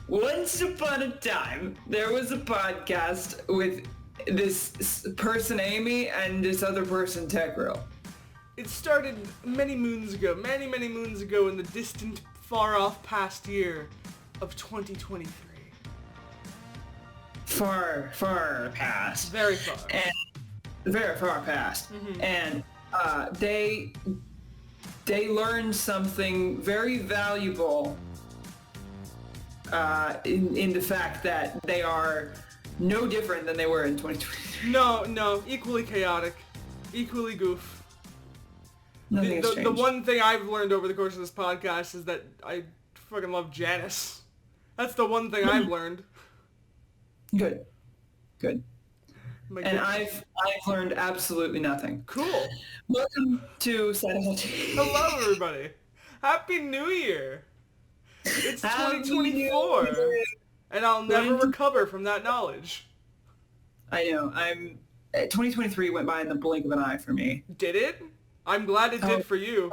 Once upon a time, there was a podcast with this person Amy and this other person Tegro. It started many moons ago in the distant, far-off past year of 2023. Far, far past. Very far. And very far past. Mm-hmm. And they learned something very valuable in the fact that they are no different than they were in 2023. No, equally chaotic, equally goof. Nothing has changed. The one thing I've learned over the course of this podcast is that I fucking love Janice. That's the one thing I've learned. Good. And I've learned absolutely nothing. Cool. Welcome to Side-ology. Hello, everybody. Happy New Year. It's 2024, and I'll never recover from that knowledge. I know. 2023 went by in the blink of an eye for me. Did it? I'm glad it did for you.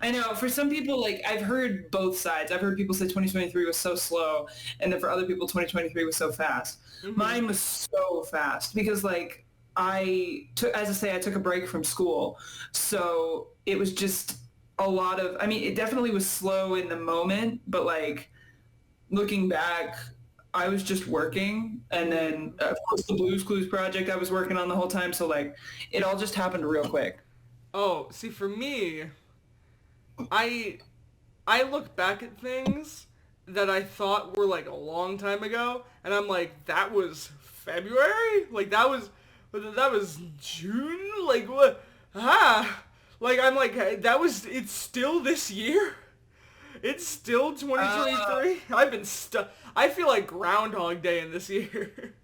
I know. For some people, like, I've heard both sides. I've heard people say 2023 was so slow, and then for other people, 2023 was so fast. Mm-hmm. Mine was so fast because, like, I took a break from school, so it was just a lot of, I mean, it definitely was slow in the moment, but, like, looking back, I was just working, and then, of course, the Blue's Clues project I was working on the whole time, so, like, it all just happened real quick. Oh, see, for me, I look back at things that I thought were, like, a long time ago, and I'm like, that was February? Like, that was June? Like, what? Like, I'm like, it's still this year? It's still 2023? I've been stuck. I feel like Groundhog Day in this year.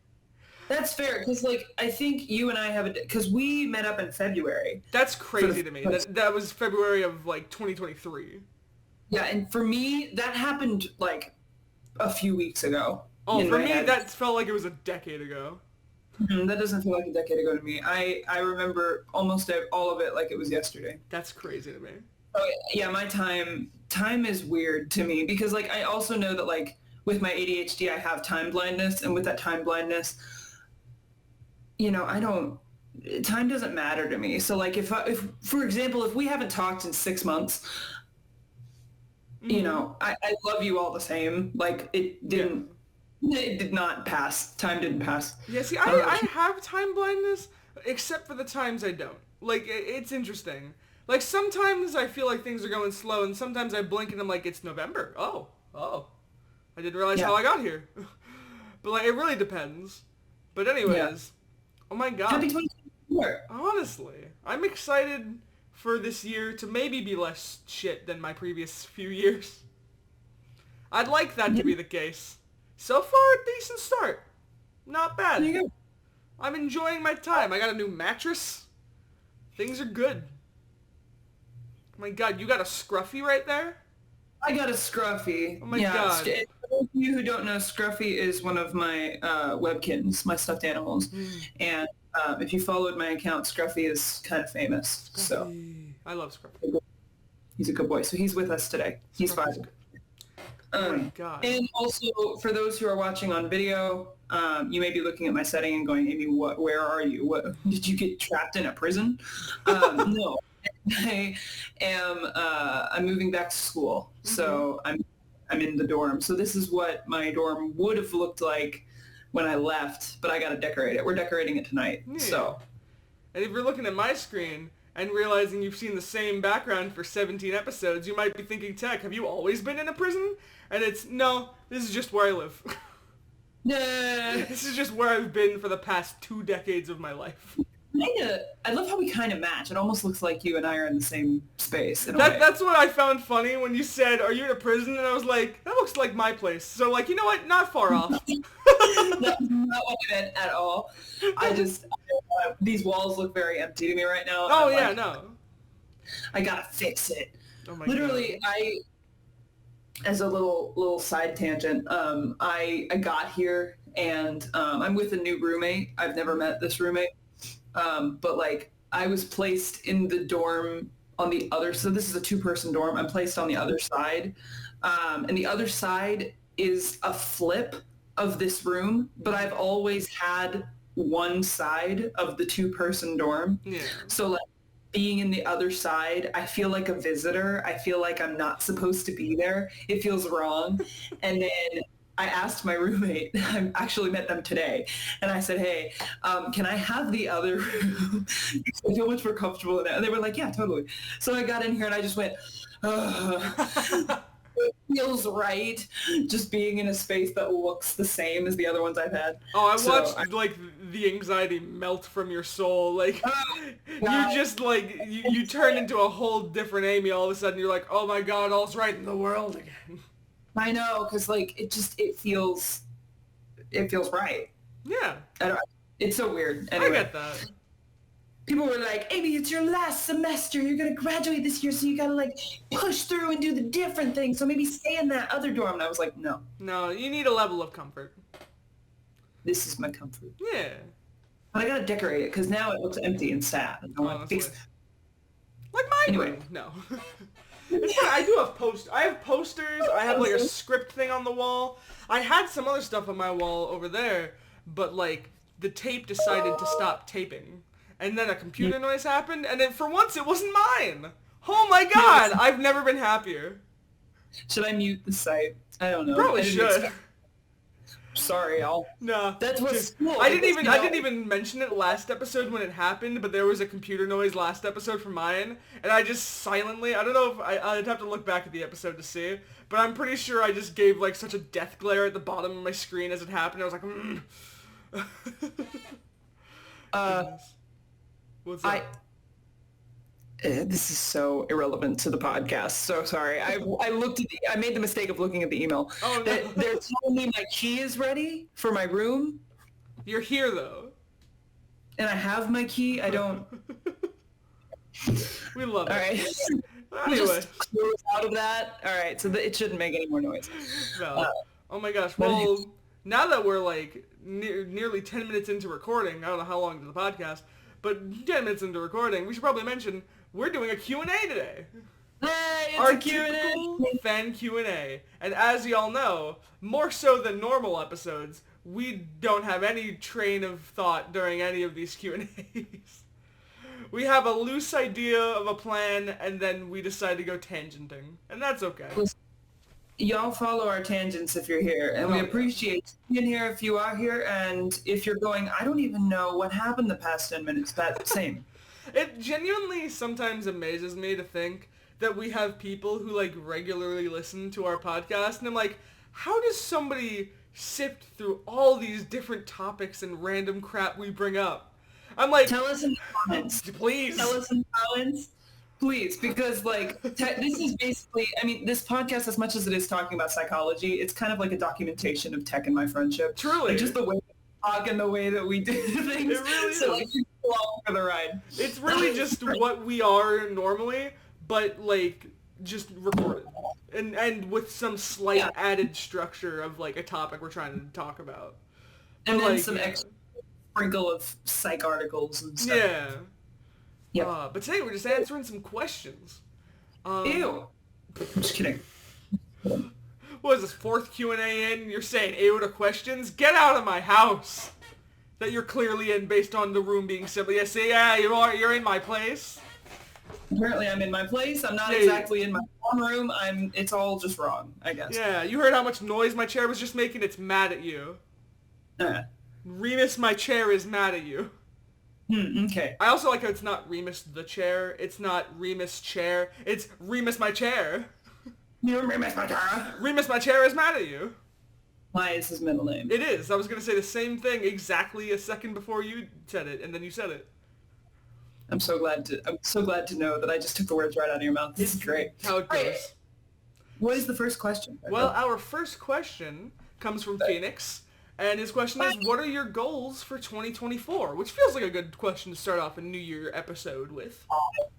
That's fair, because, like, I think you and I because we met up in February. That's crazy to me. That was February of, like, 2023. Yeah, and for me, that happened, like, a few weeks ago. Oh, for me, that felt like it was a decade ago. Mm-hmm, that doesn't feel like a decade ago to me. I remember almost all of it like it was yesterday. That's crazy to me. Oh, yeah, my time is weird to me because, like, I also know that, like, with my ADHD, I have time blindness, and with that time blindness, you know, time doesn't matter to me. So, like, if for example, if we haven't talked in 6 months, you know, I love you all the same. Like, it did not pass. Time didn't pass. Yeah, see, I have time blindness, except for the times I don't. Like, it's interesting. Like, sometimes I feel like things are going slow, and sometimes I blink and I'm like, it's November. Oh. I didn't realize how I got here. But, like, it really depends. But anyways, oh my god. Happy 2024. Honestly, I'm excited for this year to maybe be less shit than my previous few years. I'd like that to be the case. So far, a decent start. Not bad. There you go. I'm enjoying my time. I got a new mattress. Things are good. Oh my god, you got a Scruffy right there? I got a Scruffy. Oh my god. For those of you who don't know, Scruffy is one of my webkins, my stuffed animals. And if you followed my account, Scruffy is kind of famous. Scruffy. So I love Scruffy. He's a good boy. So he's with us today. He's fine. Oh my god. And also, for those who are watching on video, you may be looking at my setting and going, Amy, where are you? What, did you get trapped in a prison? No. I'm moving back to school. So I'm in the dorm. So this is what my dorm would have looked like when I left, but I got to decorate it. We're decorating it tonight. Yeah. So. And if you're looking at my screen and realizing you've seen the same background for 17 episodes, you might be thinking, Tech, have you always been in a prison? And it's, no, this is just where I live. This is just where I've been for the past 2 decades of my life. I love how we kind of match. It almost looks like you and I are in the same space. That's what I found funny when you said, are you in a prison? And I was like, that looks like my place. So, like, you know what? Not far off. That's not what I meant at all. These walls look very empty to me right now. Oh, yeah, no. I gotta fix it. Oh my Literally, God. As a little side tangent, I got here and I'm with a new roommate. I've never met this roommate. But, like, I was placed in the dorm on the other, so this is a 2-person dorm. I'm placed on the other side and the other side is a flip of this room, but I've always had one side of the two-person dorm. Yeah. So like being in the other side, I feel like a visitor. I feel like I'm not supposed to be there. It feels wrong. And then I asked my roommate, I actually met them today, and I said, hey, can I have the other room? I feel much more comfortable in there. And they were like, yeah, totally. So I got in here and I just went, ugh. It feels right just being in a space that looks the same as the other ones I've had. Oh, I watched like the anxiety melt from your soul. Like you just like you turn into a whole different Amy all of a sudden. You're like, oh my god, all's right in the world again. I know, because like it feels right. Yeah. It's so weird. Anyway. I get that. People were like, Amy, it's your last semester. You're going to graduate this year, so you got to, like, push through and do the different thing. So maybe stay in that other dorm. And I was like, no. No, you need a level of comfort. This is my comfort. Yeah. But I got to decorate it, because now it looks empty and sad. And I want to fix it. Like my room. No. It's funny, I do have I have posters. I have, like, a script thing on the wall. I had some other stuff on my wall over there, but, like, the tape decided to stop taping. And then a computer noise happened, and then for once it wasn't mine. Oh my god, I've never been happier. Should I mute the site? I don't know. Probably should. Sorry, y'all. No. That's what's cool. I didn't even mention it last episode when it happened, but there was a computer noise last episode from mine, and I just silently, I don't know if I'd have to look back at the episode to see, but I'm pretty sure I just gave like such a death glare at the bottom of my screen as it happened. I was like, What's up? This is so irrelevant to the podcast. So sorry. I looked at I made the mistake of looking at the email. Oh, no. They're telling me my key is ready for my room. You're here though. And I have my key. I don't. We love it. All right. Anyway. Just close out of that. All right. So it shouldn't make any more noise. No. Oh my gosh. Well, now that we're like nearly 10 minutes into recording, I don't know how long into the podcast, but 10 minutes into recording, we should probably mention we're doing a Q&A today. Hey, it's Our a Q&A. typical fan Q&A. And as y'all know, more so than normal episodes, we don't have any train of thought during any of these Q&As. We have a loose idea of a plan, and then we decide to go tangenting. And that's okay. Y'all follow our tangents if you're here, and we appreciate you being here if you are here, and if you're going, I don't even know what happened the past 10 minutes, that same. It genuinely sometimes amazes me to think that we have people who like regularly listen to our podcast, and I'm like, how does somebody sift through all these different topics and random crap we bring up? I'm like, tell us in the comments. Please. Tell us in the comments. Please, because like this is basically, I mean, this podcast, as much as it is talking about psychology, it's kind of like a documentation of Tech and my friendship. Truly. Like, just the way we talk and the way that we do things. It really so is. like, you go along for the ride. It's really just what we are normally, but like just recorded. And with some slight added structure of like a topic we're trying to talk about. And but, then like, some extra sprinkle of psych articles and stuff. Yeah. Yep. But today we're just answering some questions. Ew. I'm just kidding. What is this, fourth Q&A in? You're saying ew to questions? Get out of my house! That you're clearly in based on the room being simple. Yeah, see, yeah, you're in my place. Apparently I'm in my place. I'm not exactly in my dorm room. It's all just wrong, I guess. Yeah, you heard how much noise my chair was just making? It's mad at you. Remus, my chair, is mad at you. Okay. I also like how it's not Remus the chair. It's not Remus chair. It's Remus my chair. Remus my chair. Remus my chair is mad at you. Why is his middle name? It is. I was going to say the same thing exactly a second before you said it, and then you said it. I'm so glad to know that I just took the words right out of your mouth. This is great. How it goes. Right. What is the first question? Well, our first question comes from Phoenix. And his question is, what are your goals for 2024? Which feels like a good question to start off a New Year episode with. I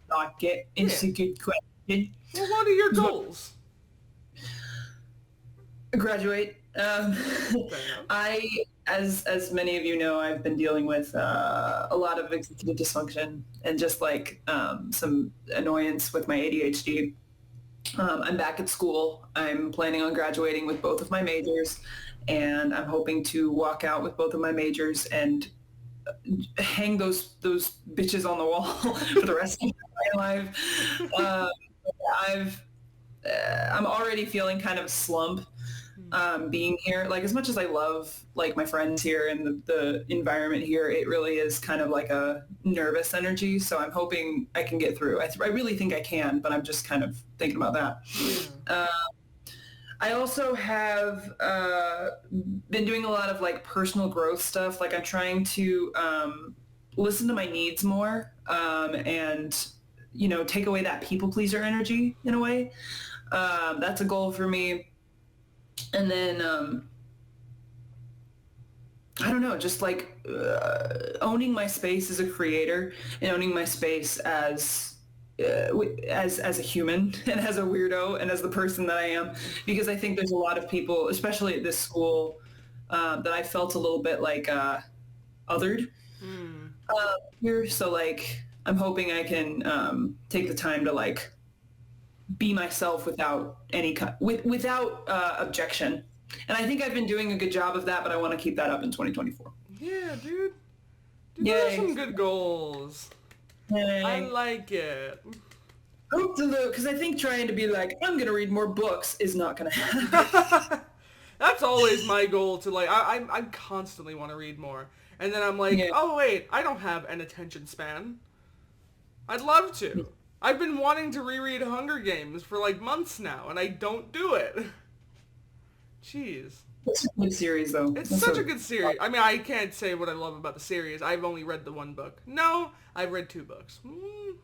like it. It's a good question. Well, what are your goals? Graduate. As many of you know, I've been dealing with a lot of executive dysfunction and just like some annoyance with my ADHD. I'm back at school. I'm planning on graduating with both of my majors, and I'm hoping to walk out with both of my majors and hang those bitches on the wall for the rest of my life. Uh, I've I'm already feeling kind of a slump being here. Like as much as I love like my friends here and the environment here, it really is kind of like a nervous energy. So I'm hoping I can get through. I really think I can, but I'm just kind of thinking about that. Yeah. Uh, I also have been doing a lot of like personal growth stuff. Like I'm trying to listen to my needs more and take away that people pleaser energy in a way. That's a goal for me. And then I don't know, just like owning my space as a creator and owning my space as a human and as a weirdo and as the person that I am, because I think there's a lot of people, especially at this school, that I felt a little bit like othered Mm. here. So like, I'm hoping I can take the time to like be myself without without objection. And I think I've been doing a good job of that, but I want to keep that up in 2024. Yeah, dude. Dude, those are Yay. some good goals. I Yay. like it. Because I think trying to be like, I'm going to read more books is not going to happen. That's always my goal to like, I constantly want to read more. And then I'm like, Yeah. oh wait, I don't have an attention span. I'd love to. I've been wanting to reread Hunger Games for like months now, and I don't do it. Jeez. It's a good series, though. It's That's such a good series. I mean, I can't say what I love about the series. I've only read the one book. No, I've read 2 books.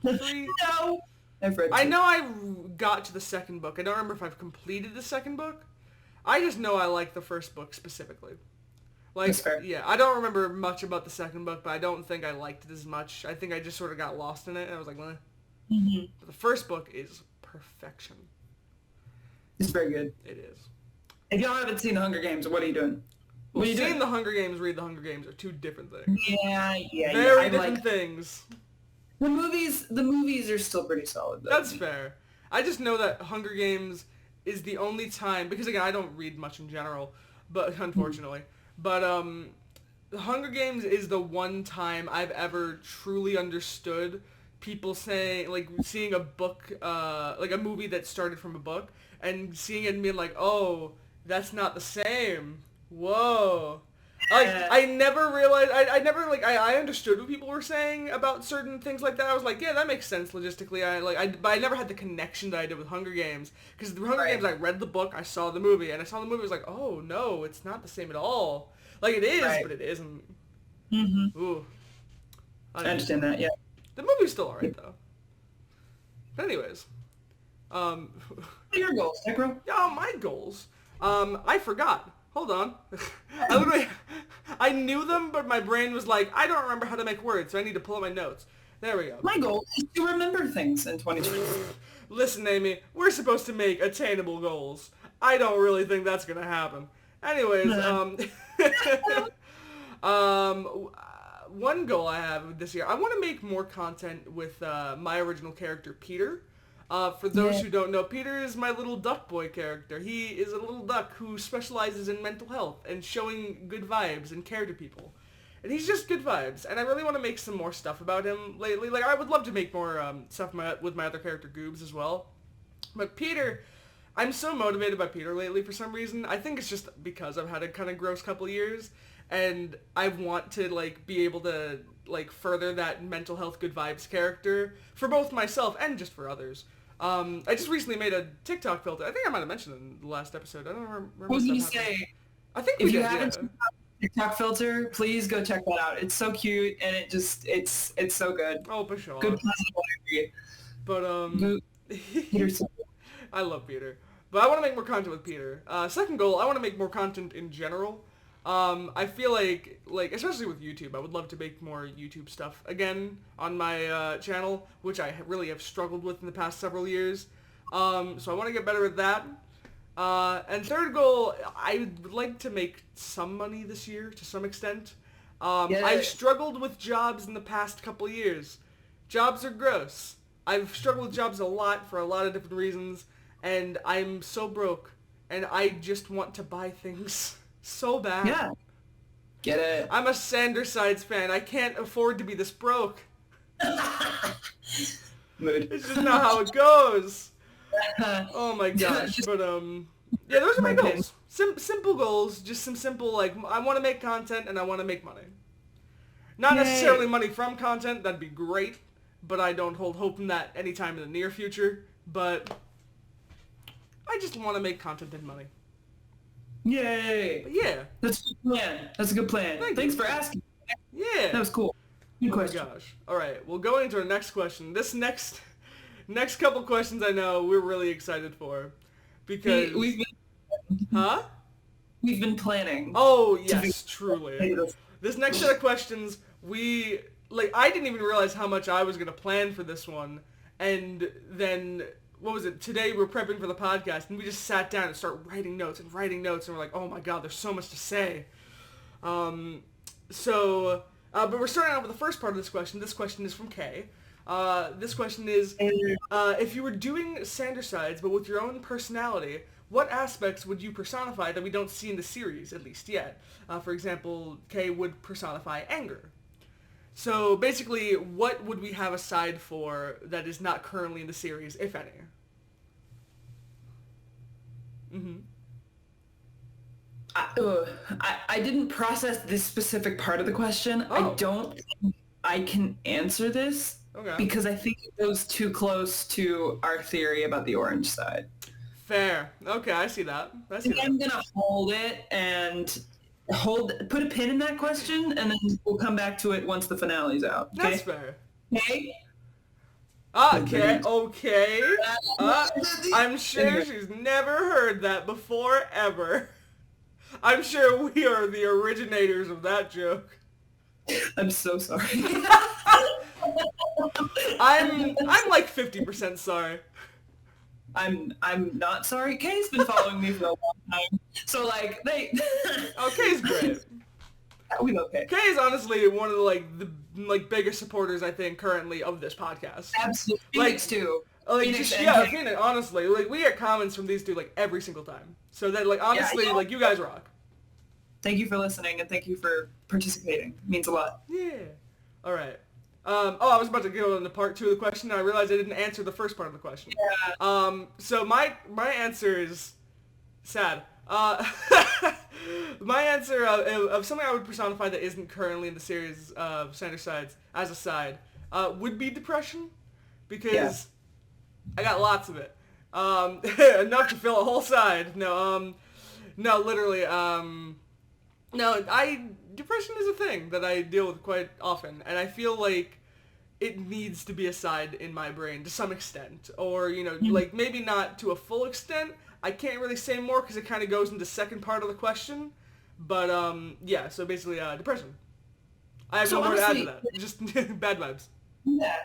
3. No. I've read I two. know I got to the second book. I don't remember if I've completed the second book. I just know I like the first book specifically. Like, That's fair. yeah, I don't remember much about the second book, but I don't think I liked it as much. I think I just sort of got lost in it, and I was like, meh. Mm-hmm. But the first book is perfection. It's very good. It is. If y'all haven't seen The Hunger Games, what are you doing? Well, What are you seeing doing? The Hunger Games, read The Hunger Games are 2 different things. Yeah. Very I different like things. the movies. The movies are still pretty solid, though. That's fair. I just know that Hunger Games is the only time, because again, I don't read much in general, but unfortunately. But The Hunger Games is the one time I've ever truly understood people saying, like, seeing a book, like a movie that started from a book, and seeing it and being like, oh, that's not the same. Whoa. Like, I never realized, I never, like, I understood what people were saying about certain things like that. I was like, yeah, that makes sense logistically. But I never had the connection that I did with Hunger Games. Because the Hunger Right. Games, I read the book, I saw the movie, and I saw the movie, I was like, oh, no, it's not the same at all. Like, it is, Right. but it isn't. Mm-hmm. Ooh. I understand that. Yeah. The movie's still alright, though. But anyways. What are your goals, Necro? Yeah, my goals. I forgot. Hold on. I knew them, but my brain was like, I don't remember how to make words, so I need to pull out my notes. There we go. My goal is to remember things in 2024. Listen, Amy, we're supposed to make attainable goals. I don't really think that's gonna happen. Anyways, one goal I have this year, I want to make more content with my original character, Peter. For those who don't know, Peter is my little duck boy character. He is a little duck who specializes in mental health and showing good vibes and care to people. And he's just good vibes, and I really want to make some more stuff about him lately. Like, I would love to make more stuff with my other character, Goobs, as well. But Peter, I'm so motivated by Peter lately for some reason. I think it's just because I've had a kind of gross couple years, and I want to, like, be able to, like, further that mental health good vibes character for both myself and just for others. I just recently made a TikTok filter. I think I might have mentioned it in the last episode. I don't remember. What was if you that happened. say? I think we If you did, haven't yeah. seen TikTok filter, please go check that out. It's so cute and it's so good. Oh, for sure. Good positive energy. But, Good. Peter's so good. I love Peter. But I want to make more content with Peter. Second goal, I want to make more content in general. I feel like, especially with YouTube, I would love to make more YouTube stuff again on my channel, which I really have struggled with in the past several years. So I want to get better at that. And third goal, I would like to make some money this year to some extent. Yeah. I've struggled with jobs in the past couple years. Jobs are gross. I've struggled with jobs a lot for a lot of different reasons. and I'm so broke, and I just want to buy things so bad. Yeah. Get it. I'm a Sides fan. I can't afford to be this broke. Mood. It's just not how it goes. Oh my gosh. But yeah, those are my goals. Simple goals, just some simple, like, I want to make content and I want to make money. Not necessarily money from content, that'd be great, but I don't hold hope in that anytime in the near future. But I just want to make content and money. Yay! But yeah. That's a good plan. That's a good plan. Thanks for asking. Yeah. That was cool. Good question. Oh my gosh. Alright, we'll go into our next question. This next couple questions I know we're really excited for. Because... We've been... Huh? We've been planning. Oh, yes, truly. This next set of questions, I didn't even realize how much I was going to plan for this one. And then, what was it? Today we're prepping for the podcast, and we just sat down and started writing notes, and we're like, oh my god, there's so much to say. But we're starting out with the first part of this question. This question is from Kay. This question is, if you were doing Sides, but with your own personality, what aspects would you personify that we don't see in the series, at least yet? For example, Kay would personify anger. So basically, what would we have a side for that is not currently in the series, if any? Mm-hmm. I didn't process this specific part of the question. Oh. I don't think I can answer this because I think it goes too close to our theory about the orange side. Fair. Okay, I see that. I'm going to hold it and put a pin in that question, and then we'll come back to it once the finale's out. Okay? That's fair. Okay? Okay. I'm sure she's never heard that before, ever. I'm sure we are the originators of that joke. I'm so sorry. I'm like 50% sorry. I'm not sorry. Kay's been following me for a long time. So like Kay's great. We love Kay. Kay is honestly one of the biggest supporters I think currently of this podcast. Absolutely. Phoenix too. Phoenix, honestly, we get comments from these two every single time. So that honestly, you guys rock. Thank you for listening and thank you for participating. It means a lot. Yeah. All right. I was about to go into part 2 of the question, and I realized I didn't answer the first part of the question. Yeah. So my answer is sad. My answer of something I would personify that isn't currently in the series of Sides as a side would be depression, because I got lots of it. Enough to fill a whole side. No, literally. Depression is a thing that I deal with quite often, and I feel like it needs to be a side in my brain to some extent, or, maybe not to a full extent. I can't really say more because it kind of goes into the second part of the question, but, so basically, depression. I have no more to add to that. Just bad vibes. Yeah.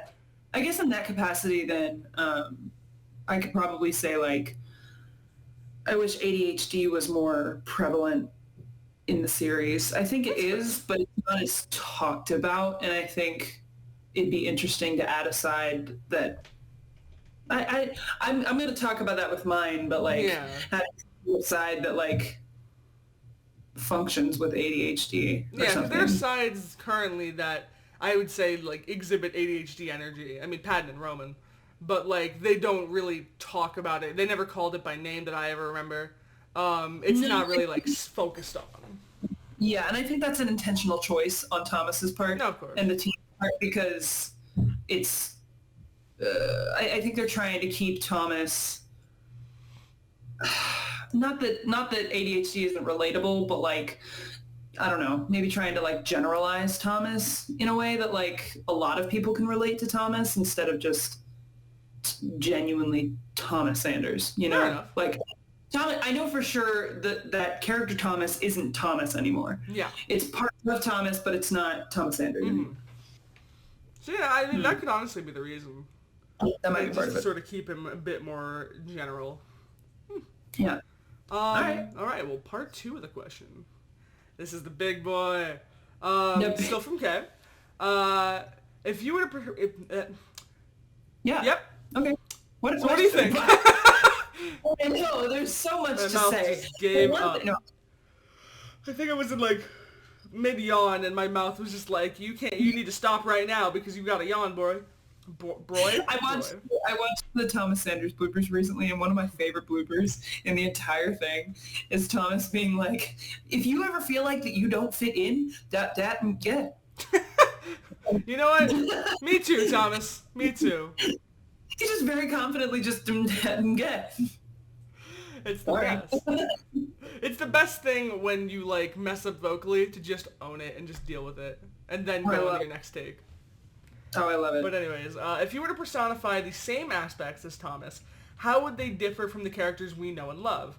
I guess in that capacity, then, I could probably say, I wish ADHD was more prevalent in the series. I think it is, but it's not as talked about, and I think it'd be interesting to add a side that I'm going to talk about that with mine, but having a side that functions with ADHD or something. There's sides currently that I would say exhibit ADHD energy. I mean, Padden and Roman, but they don't really talk about it. They never called it by name that I ever remember. It's not really focused on. Yeah, and I think that's an intentional choice on Thomas's part, of course, and the team's part, because it's. I think they're trying to keep Thomas. Not that ADHD isn't relatable, but I don't know, maybe trying to generalize Thomas in a way that a lot of people can relate to Thomas instead of just genuinely Thomas Sanders. Fair enough. Thomas, I know for sure that character Thomas isn't Thomas anymore. Yeah. It's part of Thomas, but it's not Thomas Sanders. Mm-hmm. So yeah, I mean, that could honestly be the reason. That might be part of it. Sort of keep him a bit more general. Yeah. All right. Well, part 2 of the question. This is the big boy. Still from Kev. If you were to... yeah. Yep. Okay. What do you think? I know, there's so much My to mouth say. just gave One up. thing- no, I think I was in like mid yawn, and my mouth was just like, you need to stop right now because you got a yawn, boy. Broy? I watched the Thomas Sanders bloopers recently, and one of my favorite bloopers in the entire thing is Thomas being like, "If you ever feel like that you don't fit in, that and get." You know what? Me too, Thomas. Me too. He just very confidently just that and get. It's the Sorry. best. It's the best thing when you like mess up vocally to just own it and just deal with it, and then go on to your next take. Oh, I love it. But anyways, if you were to personify the same aspects as Thomas, how would they differ from the characters we know and love?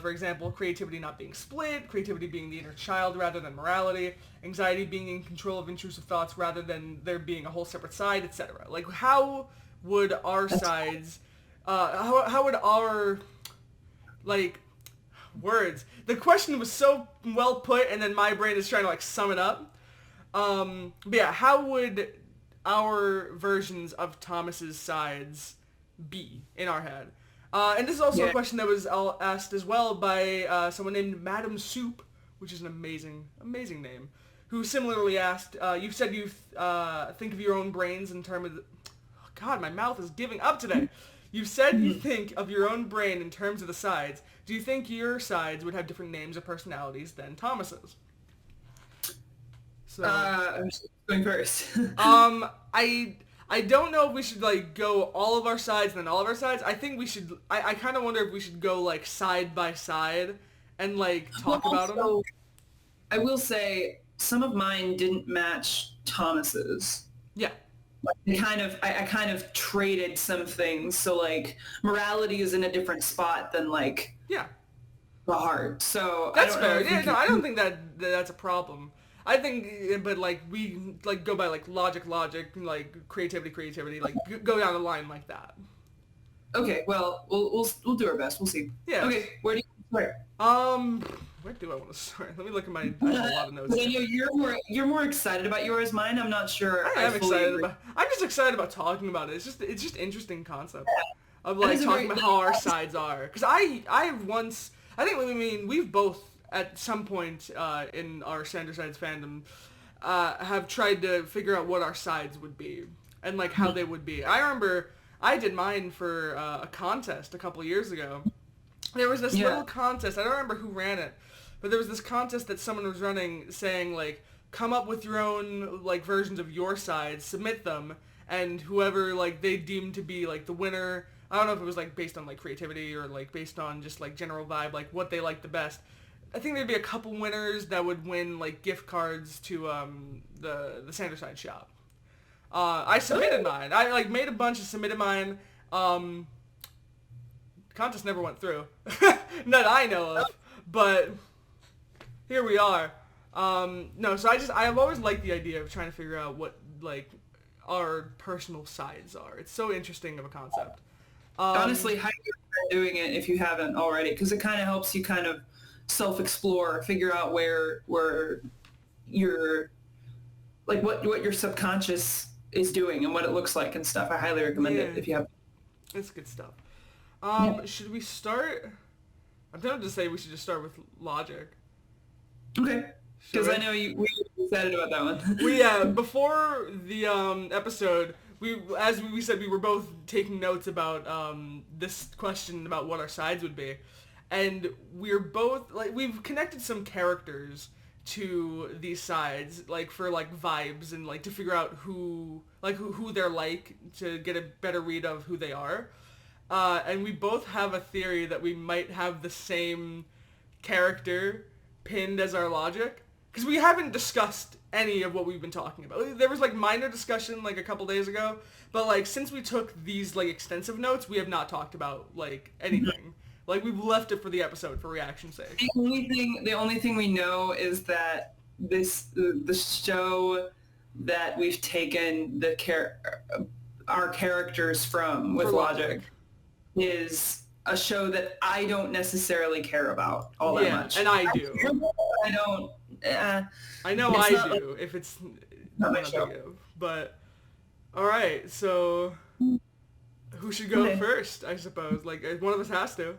For example, creativity not being split, creativity being the inner child rather than morality, anxiety being in control of intrusive thoughts rather than there being a whole separate side, etc. Like, how would our sides, how would our, like, words? The question was so well put, and then my brain is trying to, like, sum it up. But yeah, how would our versions of Thomas's sides be in our head? And this is also a question that was asked as well by someone named Madam Soup, which is an amazing name, who similarly asked, you said you think of your own brains in terms of... Oh God, my mouth is giving up today. You said you think of your own brain in terms of the sides. Do you think your sides would have different names or personalities than Thomas's? So, I'm just going first. I don't know if we should like go all of our sides and then all of our sides. I think we should. I kind of wonder if we should go like side by side and like talk about them. I will say some of mine didn't match Thomas's. Yeah. Like, I kind of traded some things. So like morality is in a different spot than like the heart. So that's I don't fair. know Yeah, no, I don't think that's a problem. I think, but like we like go by like logic, like creativity, like go down the line like that. Okay, well, we'll do our best. We'll see. Yeah. Okay, where do you start? Where do I want to start? Let me look at my. I have a lot of notes. I know you're more excited about yours. Mine, I'm not sure. I'm just excited about talking about it. It's just interesting concept of like talking about how our sides are. Because we've both at some point in our Sanders Sides fandom have tried to figure out what our sides would be and like how they would be. I remember I did mine for a contest a couple years ago. There was this little contest. I don't remember who ran it, but there was this contest that someone was running saying like, come up with your own like versions of your sides, submit them, and whoever like they deemed to be like the winner. I don't know if it was like based on like creativity or like based on just like general vibe, like what they liked the best. I think there'd be a couple winners that would win like gift cards to the Sanders Side shop. I submitted mine. I like made a bunch and submitted mine. The contest never went through, that I know of. But here we are. No, so I've always liked the idea of trying to figure out what like our personal sides are. It's so interesting of a concept. Honestly, highly recommend doing it if you haven't already, because it kind of helps you kind of self-explore, figure out where your like what your subconscious is doing and what it looks like and stuff. I highly recommend it if you have. It's good stuff. Should we start? I'm tempted to say we should just start with logic. Okay. Because I know we were excited about that one. Before the episode, as we said, we were both taking notes about this question about what our sides would be. And we're both, like, we've connected some characters to these sides, like, for, like, vibes and, like, to figure out who they're like, to get a better read of who they are. And we both have a theory that we might have the same character pinned as our logic. Because we haven't discussed any of what we've been talking about. There was, like, minor discussion, like, a couple days ago. But, like, since we took these, like, extensive notes, we have not talked about, like, anything. Like, we've left it for the episode for reaction's sake. The only thing we know is that the show that we've taken our characters from with Logic is a show that I don't necessarily care about all that much. And I do. I don't. I know I do. If it's not my show. But all right, so Who should go Okay. first, I suppose? Like, one of us has to.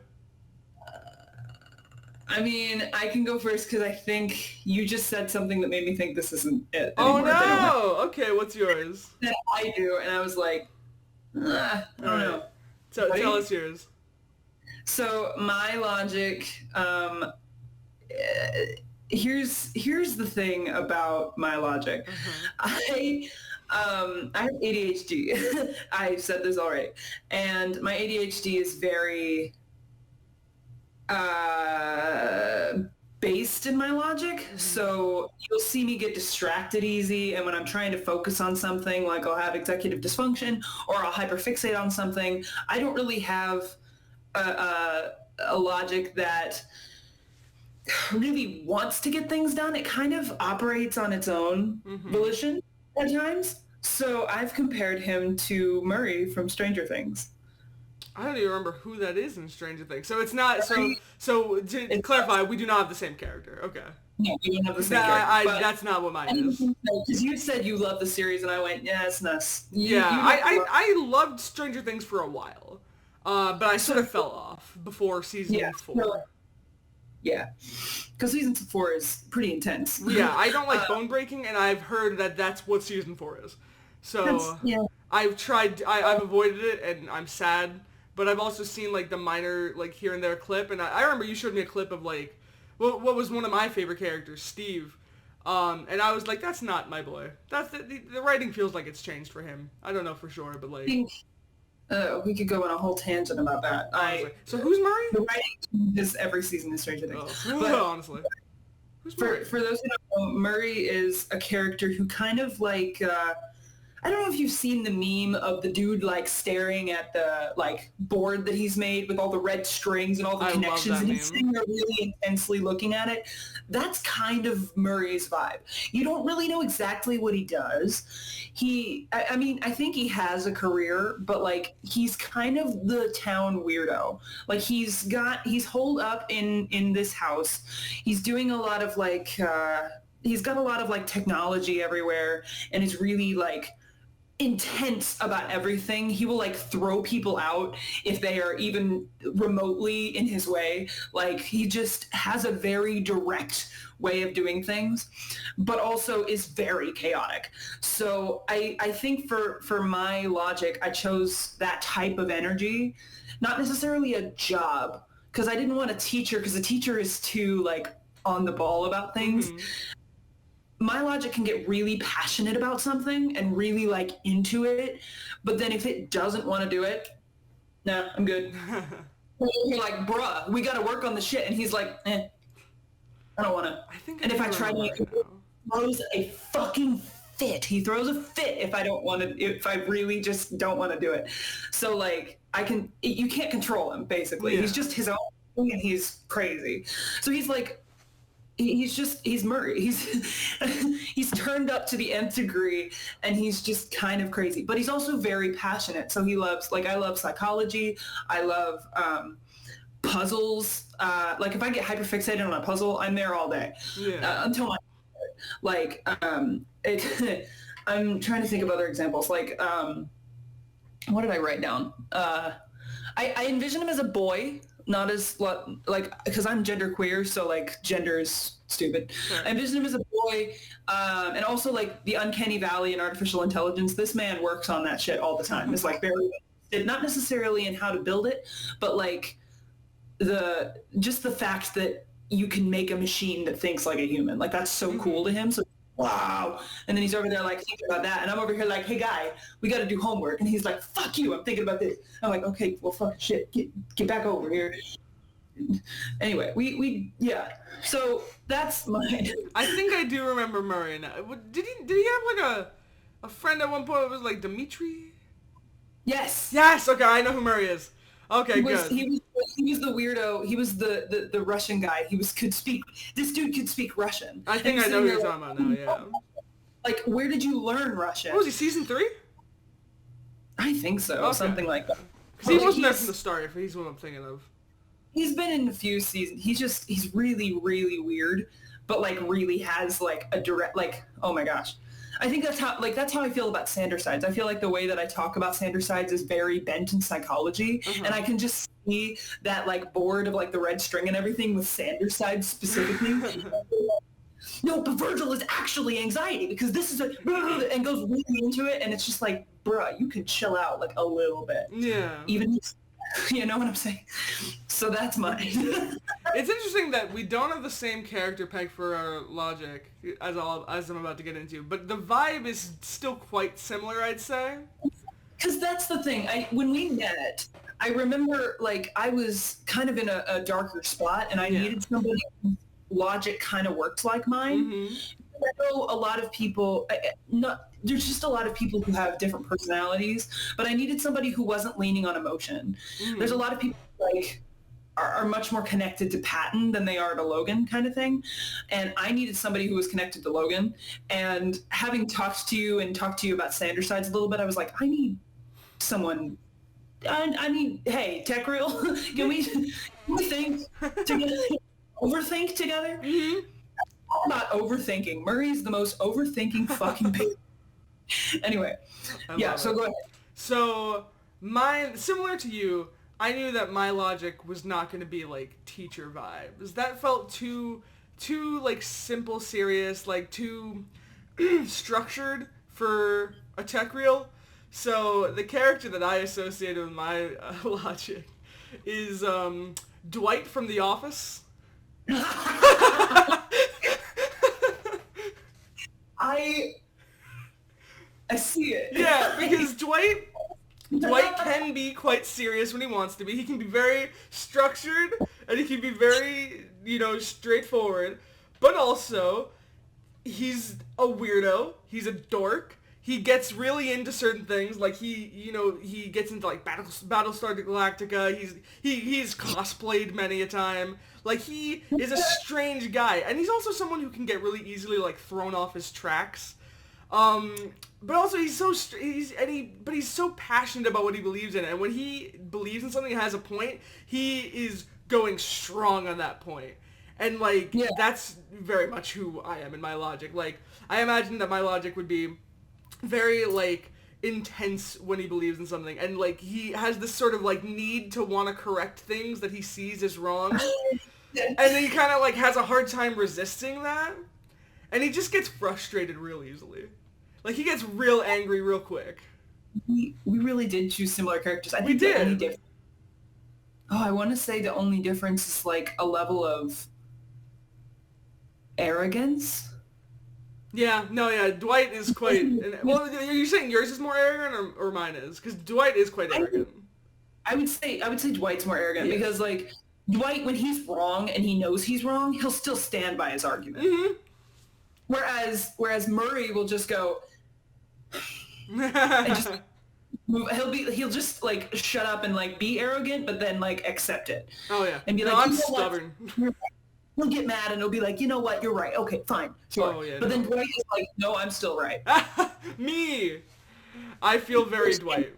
I mean, I can go first because I think you just said something that made me think this isn't it Oh anymore. They don't have no! Okay, what's yours? that I do, and I was like, I don't know. Tell us yours. So my logic, here's the thing about my logic. I have ADHD. I said this already, and my ADHD is very based in my logic. So you'll see me get distracted easy, and when I'm trying to focus on something, like I'll have executive dysfunction or I'll hyperfixate on something. I don't really have a logic that really wants to get things done. It kind of operates on its own volition at times. So I've compared him to Murray from Stranger Things. I don't even remember who that is in Stranger Things. So it's not, so to clarify, we do not have the same character. Okay. No, we don't have the same character. That's not what mine is. Because you said you love the series, and I went, yeah, it's nuts. I loved Stranger Things for a while, but I sort of fell off before season 4. Yeah, because season 4 is pretty intense. Yeah, I don't like bone breaking, and I've heard that that's what season 4 is. So I've tried, I've avoided it, and I'm sad. But I've also seen like the minor, like here and there clip, and I remember you showed me a clip of like, what was one of my favorite characters, Steve. And I was like, that's not my boy. That's the writing feels like it's changed for him. I don't know for sure, but like. I think we could go on a whole tangent about that. So who's Murray? The writing is every season in Stranger Things. But honestly. Who's Murray? For those who don't know, Murray is a character who kind of like, I don't know if you've seen the meme of the dude like staring at the like board that he's made with all the red strings and all the connections, and he's sitting there really intensely looking at it. That's kind of Murray's vibe. You don't really know exactly what he does. I mean, I think he has a career, but like he's kind of the town weirdo. Like he's holed up in this house. He's doing a lot of like, he's got a lot of like technology everywhere, and is really like intense about everything. He will like throw people out if they are even remotely in his way. Like he just has a very direct way of doing things, but also is very chaotic. So I think for my logic, I chose that type of energy, not necessarily a job, because I didn't want a teacher, because a teacher is too like on the ball about things. My logic can get really passionate about something and really like into it, but then if it doesn't want to do it, nah, I'm good. You're like, bruh, we got to work on the shit, and he's like, I don't want to. And if I try to, he throws a fucking fit. He throws a fit if I don't want to. If I really just don't want to do it. So like, you can't control him. Basically, he's just his own thing, and he's crazy. So he's like. He's Murray. He's turned up to the nth degree, and he's just kind of crazy. But he's also very passionate. So he loves, like, I love psychology. I love puzzles. Like if I get hyperfixated on a puzzle, I'm there all day until my like. I'm trying to think of other examples. Like what did I write down? I envision him as a boy. Not as like, because I'm genderqueer, so like gender is stupid. Sure. I envision him as a boy, and also like the uncanny valley and artificial intelligence. This man works on that shit all the time. It's like very, not necessarily in how to build it, but like just the fact that you can make a machine that thinks like a human. Like that's so cool to him. So wow. And then he's over there like thinking about that, and I'm over here like, hey guy, we got to do homework, and he's like, fuck you, I'm thinking about this. I'm like, okay, well fuck shit, get back over here. Anyway, we so that's mine. I think I do remember Murray now. Did he have like a friend at one point that was like Dimitri? Yes, okay, I know who Murray is. Okay, good. He was the weirdo. He was the Russian guy. This dude could speak Russian. I think I know who you're talking about now, yeah. Like, where did you learn Russian? What was he, season 3? I think so, something like that. Because he wasn't there from the start, if he's what I'm thinking of. He's been in a few seasons. He's really, really weird, but like really has like a direct, like, oh my gosh. I think that's how I feel about Sandersides. I feel like the way that I talk about Sandersides is very bent in psychology, and I can just see that like board of like the red string and everything with Sandersides specifically. No, but Virgil is actually anxiety because this is and goes really into it, and it's just like, bruh, you can chill out like a little bit. Yeah. Even, you know what I'm saying? So that's mine. It's interesting that we don't have the same character peg for our logic as I'm about to get into, but the vibe is still quite similar, I'd say. Because that's the thing. When we met, I remember like I was kind of in a darker spot, and I needed somebody whose logic kind of worked like mine. Mm-hmm. I know a lot of people, there's just a lot of people who have different personalities, but I needed somebody who wasn't leaning on emotion. Mm. There's a lot of people like are much more connected to Patton than they are to Logan kind of thing. And I needed somebody who was connected to Logan. And having talked to you about Sandersides a little bit, I was like, I need someone. I mean, hey, Tech Real, can we think together? Overthink together? Mm-hmm. I'm not overthinking. Murray's the most overthinking fucking bitch. Anyway, so go ahead. So mine, similar to you, I knew that my logic was not going to be like teacher vibes. That felt too like simple, serious, like too structured for a tech reel. So the character that I associated with my logic is Dwight from The Office. I see it. Yeah, because Dwight can be quite serious when he wants to be. He can be very structured, and he can be very, straightforward. But also, he's a weirdo. He's a dork. He gets really into certain things. Like he gets into like Battlestar Galactica. He's cosplayed many a time. Like he is a strange guy, and he's also someone who can get really easily like thrown off his tracks. But also he's so passionate about what he believes in, and when he believes in something and has a point, he is going strong on that point. And that's very much who I am in my logic. Like I imagine that my logic would be very like intense when he believes in something, and like he has this sort of like need to want to correct things that he sees as wrong. And then he kind of like has a hard time resisting that, and he just gets frustrated real easily. Like he gets real angry real quick. We really did choose similar characters. I think we did. I want to say the only difference is like a level of arrogance. Yeah, Dwight is quite... Well, are you saying yours is more arrogant or mine is? Because Dwight is quite arrogant. I would say Dwight's more arrogant because like Dwight, when he's wrong and he knows he's wrong, he'll still stand by his argument. Mm-hmm. Whereas Murray will just go and just move. He'll just like shut up and like be arrogant, but then like accept it. Oh yeah. And be like, I'm stubborn. He'll get mad and he'll be like, you know what, you're right. Okay, fine, sure. Oh, yeah, but then Dwight is like, no, I'm still right. Me. I feel very Dwight.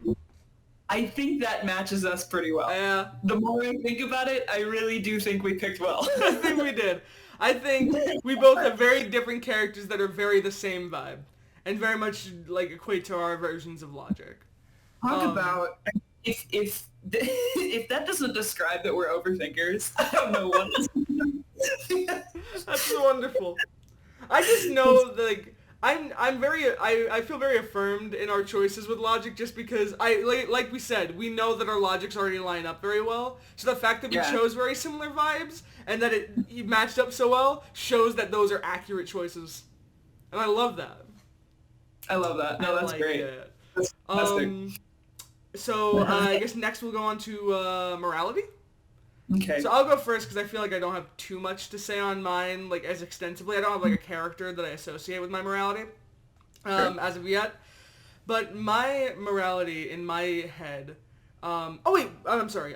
I think that matches us pretty well. Yeah. The more I think about it, I really do think we picked well. I think we did. I think we both have very different characters that are very the same vibe and very much like equate to our versions of logic. Talk about if that doesn't describe that we're overthinkers, I don't know what is. That's wonderful. I just know like I feel very affirmed in our choices with logic just because like we said, we know that our logics already line up very well. So the fact that we chose very similar vibes and that it matched up so well shows that those are accurate choices. And I love that. I love that. No, that's great. It. That's so I guess next we'll go on to morality. Okay. So I'll go first because I feel like I don't have too much to say on mine, like as extensively. I don't have like a character that I associate with my morality as of yet. But my morality in my head. I'm sorry.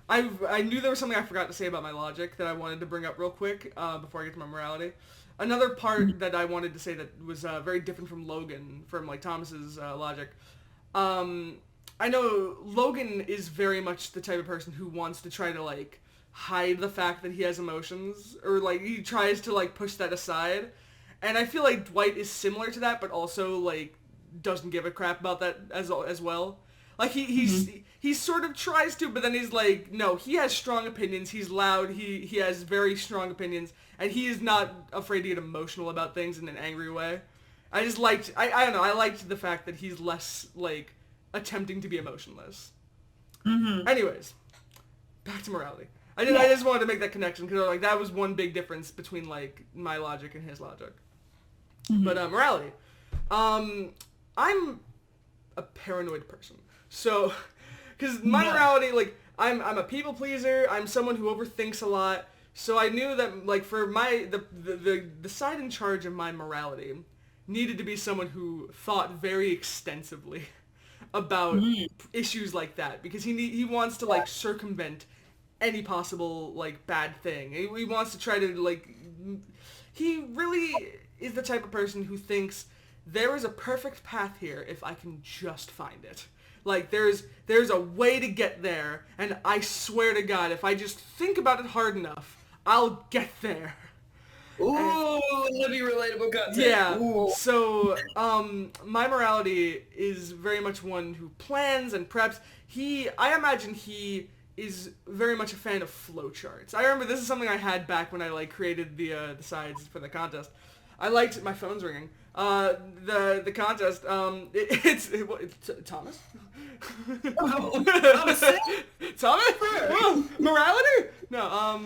I knew there was something I forgot to say about my logic that I wanted to bring up real quick before I get to my morality. Another part that I wanted to say that was very different from Logan, from like Thomas's logic. I know Logan is very much the type of person who wants to try to like hide the fact that he has emotions, or like he tries to like push that aside. And I feel like Dwight is similar to that, but also, like, doesn't give a crap about that as well. Like, he sort of tries to, but then he's like, no, he has strong opinions, he's loud, he has very strong opinions, and he is not afraid to get emotional about things in an angry way. I just liked, I don't know, I liked the fact that he's less, like, attempting to be emotionless. Anyways, back to morality. I just wanted to make that connection, because, like, that was one big difference between, like, my logic and his logic. But, morality. I'm a paranoid person. So, because my morality, like, I'm a people pleaser, I'm someone who overthinks a lot, so I knew that, like, for the side in charge of my morality needed to be someone who thought very extensively about issues like that, because he wants to, like, circumvent any possible, like, bad thing. He wants to try to, like, he really is the type of person who thinks there is a perfect path here if I can just find it. Like, there's a way to get there, and I swear to God, if I just think about it hard enough, I'll get there. Ooh, that'd be relatable content. Yeah. Ooh. So, my morality is very much one who plans and preps. I imagine he is very much a fan of flowcharts. I remember this is something I had back when I, like, created the sides for the contest. I liked, my phone's ringing. The contest, it's Thomas? Oh, Thomas? Thomas? Oh, morality? No,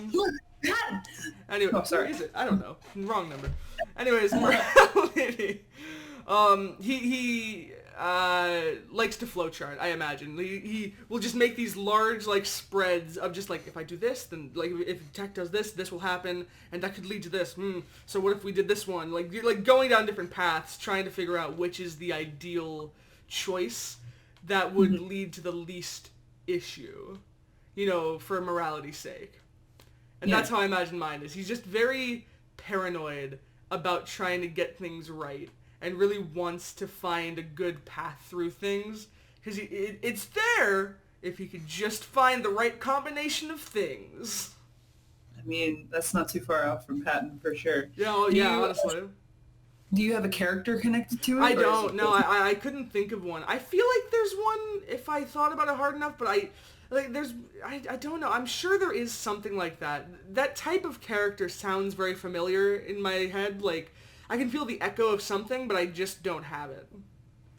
anyway, oh, sorry. where is it? I don't know. Wrong number. Anyways, morality. He likes to flowchart, I imagine. He will just make these large, like, spreads of just, like, if I do this, then, like, if tech does this, this will happen, and that could lead to this. So what if we did this one? Like, going down different paths, trying to figure out which is the ideal choice that would lead to the least issue, you know, for morality's sake. And that's how I imagine mine is. He's just very paranoid about trying to get things right, and really wants to find a good path through things, because it's there if he could just find the right combination of things. I mean, that's not too far off from Patton, for sure. Yeah, honestly. Do you have a character connected to it? I don't, no, I couldn't think of one. I feel like there's one if I thought about it hard enough, but I don't know. I'm sure there is something like that. That type of character sounds very familiar in my head, like, I can feel the echo of something, but I just don't have it.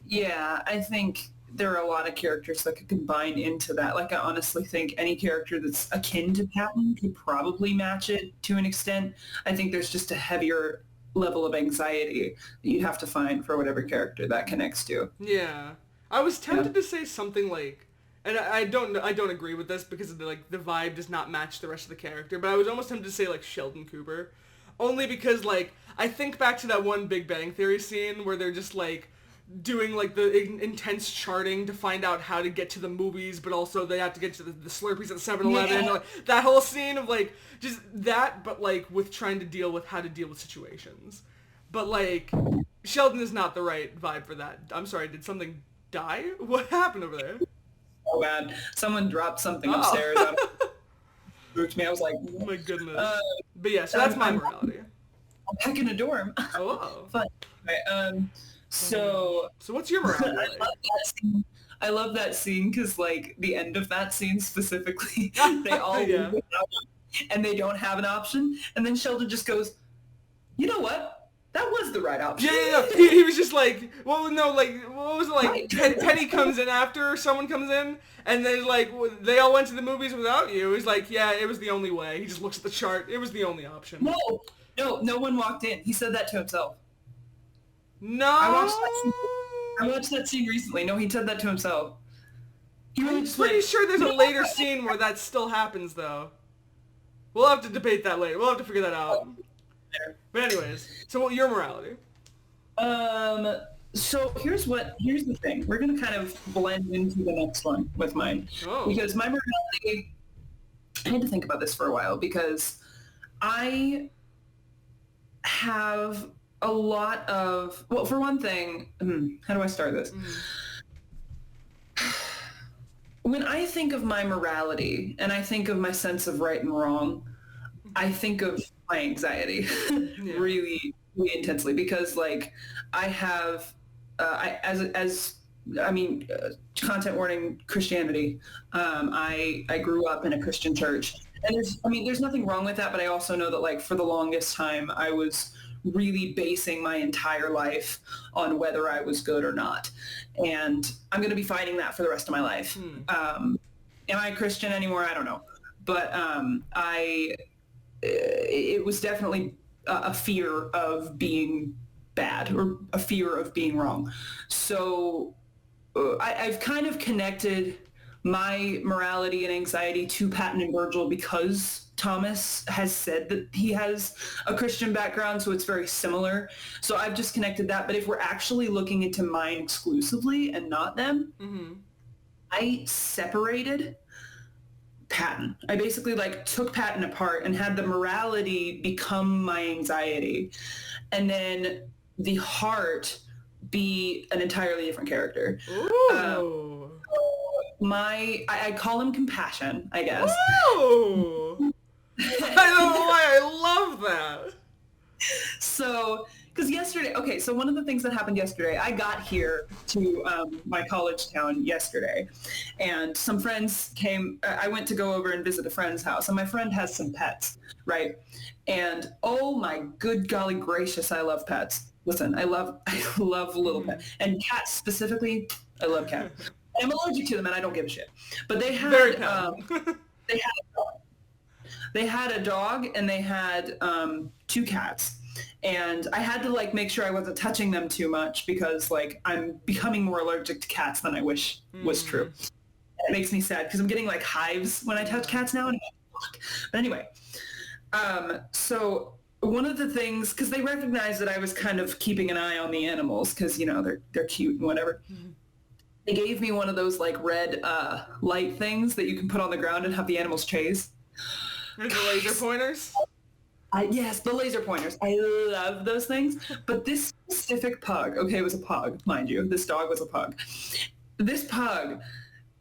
Yeah, I think there are a lot of characters that could combine into that. Like, I honestly think any character that's akin to Patton could probably match it to an extent. I think there's just a heavier level of anxiety that you'd have to find for whatever character that connects to. Yeah. I was tempted to say something like, and I don't agree with this because the vibe does not match the rest of the character, but I was almost tempted to say, like, Sheldon Cooper. Only because, like, I think back to that one Big Bang Theory scene where they're just, like, doing, like, the intense charting to find out how to get to the movies, but also they have to get to the Slurpees at 7-Eleven. Yeah. Like, that whole scene of, like, just that, but, like, with trying to deal with how to deal with situations. But, like, Sheldon is not the right vibe for that. I'm sorry, did something die? What happened over there? Oh, bad. Someone dropped something upstairs. Spooked me. I was like, oh my goodness. But yeah, so that's my morality. I'm back in a dorm. Oh. Fun. Right, so what's your morality? I love that scene because, like, the end of that scene specifically, they all leave and they don't have an option, and then Sheldon just goes, you know what? That was the right option. Yeah. He was just like, what was it, like, right. Penny comes in after someone comes in, and then, like, they all went to the movies without you. He's like, yeah, it was the only way. He just looks at the chart. It was the only option. No one walked in. He said that to himself. No. I watched that scene recently. No, he said that to himself. I'm pretty sure there's a later scene where that still happens, though. We'll have to debate that later. We'll have to figure that out. But anyways, so your morality? So here's the thing. We're gonna kind of blend into the next one with mine. Oh. Because my morality, I had to think about this for a while because I have a lot of, well, for one thing, how do I start this? When I think of my morality and I think of my sense of right and wrong, I think of my anxiety really really intensely because like I have, content warning Christianity. I grew up in a Christian church, and there's nothing wrong with that, but I also know that like for the longest time I was really basing my entire life on whether I was good or not, and I'm going to be fighting that for the rest of my life. Am I a Christian anymore? I don't know, but it was definitely a fear of being bad or a fear of being wrong. So I've kind of connected my morality and anxiety to Patton and Virgil because Thomas has said that he has a Christian background, so it's very similar. So I've just connected that. But if we're actually looking into mine exclusively and not them, I separated Patton. I basically like took Patton apart and had the morality become my anxiety, and then the heart be an entirely different character. Ooh. I call him compassion, I guess. Ooh. I don't know why I love that. So, because yesterday, okay, so one of the things that happened yesterday, I got here to my college town yesterday, and some friends came. I went to go over and visit a friend's house, and my friend has some pets, right? And oh my good golly gracious, I love pets. Listen, I love little pets, and cats specifically. I love cats. I'm allergic to them, and I don't give a shit. But they had they had a dog. They had a dog, and they had 2 cats. And I had to like make sure I wasn't touching them too much because like I'm becoming more allergic to cats than I wish was true. It makes me sad because I'm getting like hives when I touch cats now. And fuck. But anyway, so one of the things, because they recognized that I was kind of keeping an eye on the animals because, you know, they're cute and whatever. They gave me one of those like red light things that you can put on the ground and have the animals chase. The laser pointers? Yes, the laser pointers. I love those things. But this specific pug, okay, it was a pug, mind you. This dog was a pug. This pug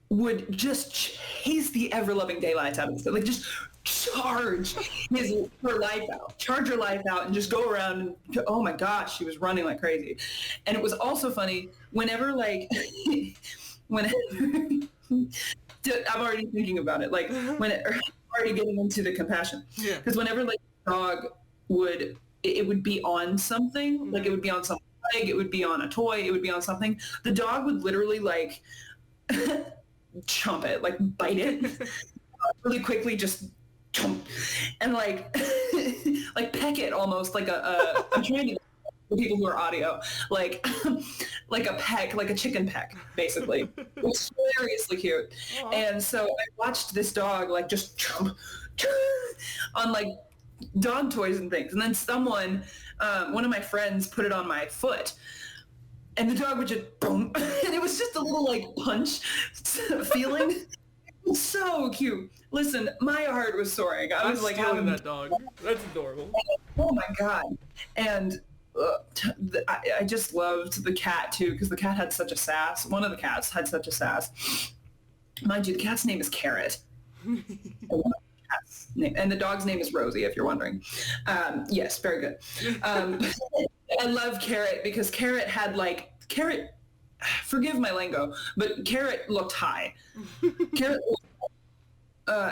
would just chase the ever-loving daylights out of this, like just charge her life out, charge her life out and just go around and, oh my gosh, she was running like crazy. And it was also funny whenever like, whenever, I'm already thinking about it, like when it, already getting into the compassion. Because whenever like dog would, it would be on something, like it would be on some leg, it would be on a toy, it would be on something. The dog would literally like chomp it, like bite it really quickly, just chomp, and like like peck it almost like a I'm trying to for people who are audio, like like a peck, like a chicken peck, basically. It was hilariously cute. Aww. And so I watched this dog like just chomp on like dog toys and things. And then someone, one of my friends put it on my foot. And the dog would just boom. And it was just a little like punch feeling. It was so cute. Listen, my heart was soaring. I was like having that dog. That's adorable. Oh my God. And I just loved the cat too, because the cat had such a sass. One of the cats had such a sass. Mind you, the cat's name is Carrot. And the dog's name is Rosie, if you're wondering. Yes, very good. I love Carrot because Carrot had like, Carrot, forgive my lingo, but Carrot looked high. Carrot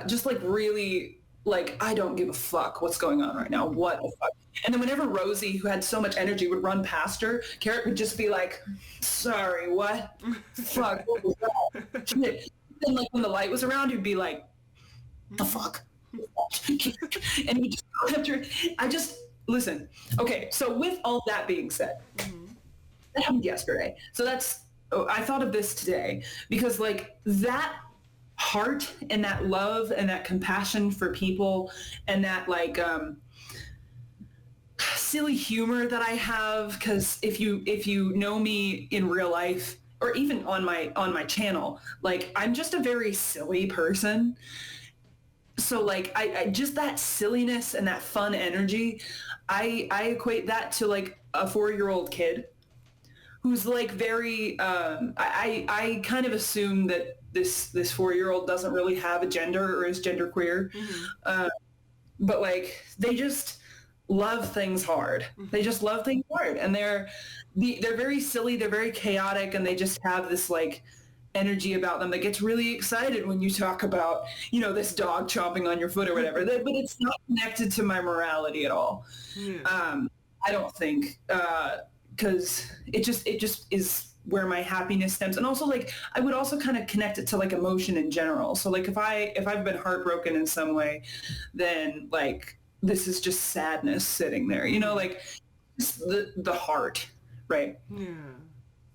just like really like, I don't give a fuck what's going on right now. What the fuck? And then whenever Rosie, who had so much energy, would run past her, Carrot would just be like, sorry, what? Fuck, what was that? And like when the light was around, he'd be like, the fuck? And he would just go after her. Listen. Okay, so with all that being said, that happened yesterday. So I thought of this today because like that heart and that love and that compassion for people and that like silly humor that I have, because if you know me in real life or even on my channel, like I'm just a very silly person. So like I just that silliness and that fun energy, I equate that to like a 4-year-old kid who's like very I kind of assume that this 4-year-old doesn't really have a gender or is genderqueer. But like they just love things hard. They just love things hard, and they're very silly. They're very chaotic, and they just have this like energy about them that gets really excited when you talk about, you know, this dog chomping on your foot or whatever. But it's not connected to my morality at all. I don't think, because it just is where my happiness stems. And also, like, I would also kind of connect it to like emotion in general. So like if I've been heartbroken in some way, then like this is just sadness sitting there, you know, like just the heart, right? Yeah.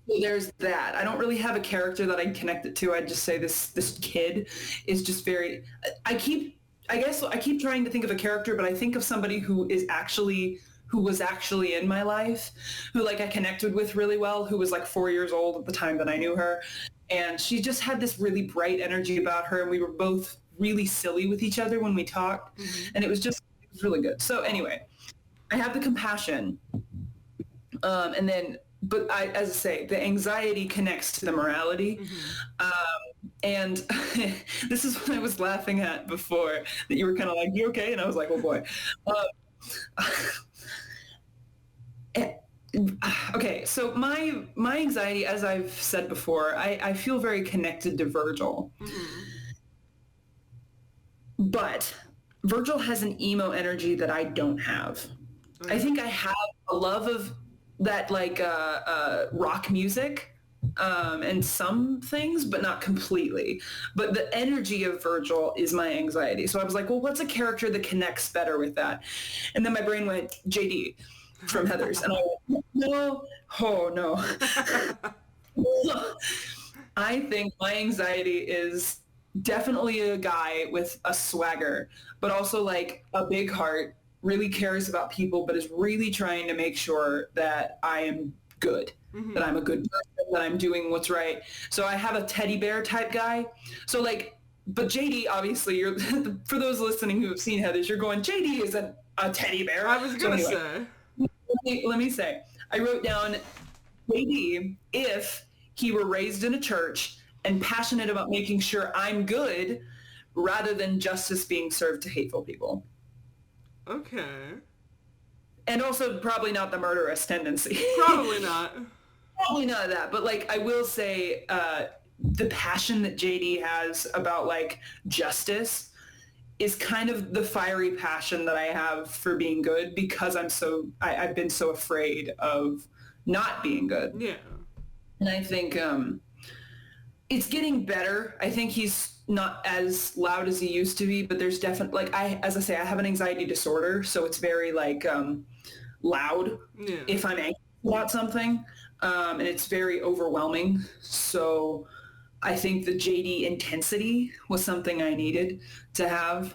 So there's that. I don't really have a character that I connect it to. I'd just say this kid is just very, I keep trying to think of a character, but I think of somebody who was actually in my life, who like I connected with really well, who was like 4 years old at the time that I knew her. And she just had this really bright energy about her. And we were both really silly with each other when we talked. And it was really good. So anyway, I have the compassion. But as I say, the anxiety connects to the morality. And this is what I was laughing at before, that you were kind of like, you okay? And I was like, oh boy. Okay, so my anxiety, as I've said before, I feel very connected to Virgil. But Virgil has an emo energy that I don't have. I think I have a love of that, like rock music and some things, but not completely. But the energy of Virgil is my anxiety. So I was like, well, what's a character that connects better with that? And then my brain went, JD from Heathers. And I went, no, oh no. I think my anxiety is definitely a guy with a swagger, but also like a big heart, really cares about people, but is really trying to make sure that I am good, that I'm a good person, that I'm doing what's right. So I have a teddy bear type guy. So like, but JD, obviously, you're for those listening who have seen Heathers, you're going, JD isn't a teddy bear. I was going to say. Let me say, I wrote down JD if he were raised in a church and passionate about making sure I'm good rather than justice being served to hateful people. Okay. And also probably not the murderous tendency. Probably not. Probably not that. But like, I will say the passion that JD has about like justice is kind of the fiery passion that I have for being good, because I've been so afraid of not being good. Yeah. And I think it's getting better. I think he's not as loud as he used to be, but there's definitely, like, as I say, I have an anxiety disorder, so it's very like loud if I'm anxious about something, and it's very overwhelming. So I think the JD intensity was something I needed to have.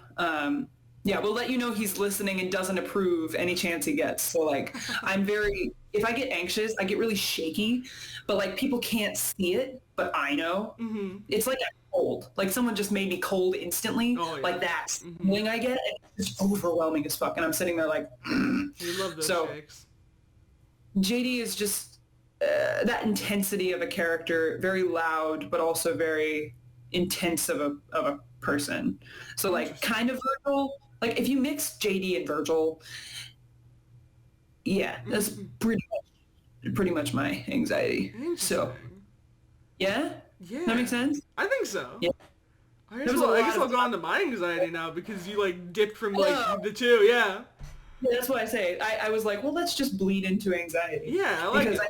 Yeah, we'll let you know he's listening and doesn't approve any chance he gets. So like, if I get anxious, I get really shaky, but like people can't see it, but I know. It's like I'm cold. Like someone just made me cold instantly. Oh, yeah. Like that feeling I get, and it's just overwhelming as fuck. And I'm sitting there like, You love those shakes. JD is just that intensity of a character, very loud, but also very intense of a person. So like kind of Virgil, like if you mix JD and Virgil, yeah, that's pretty much my anxiety. So yeah, that makes sense. I think so. Yeah. I guess I'll go on to my anxiety now, because you like dipped from like the two. Yeah, that's why I say I was like, well, let's just bleed into anxiety. Yeah, I like it.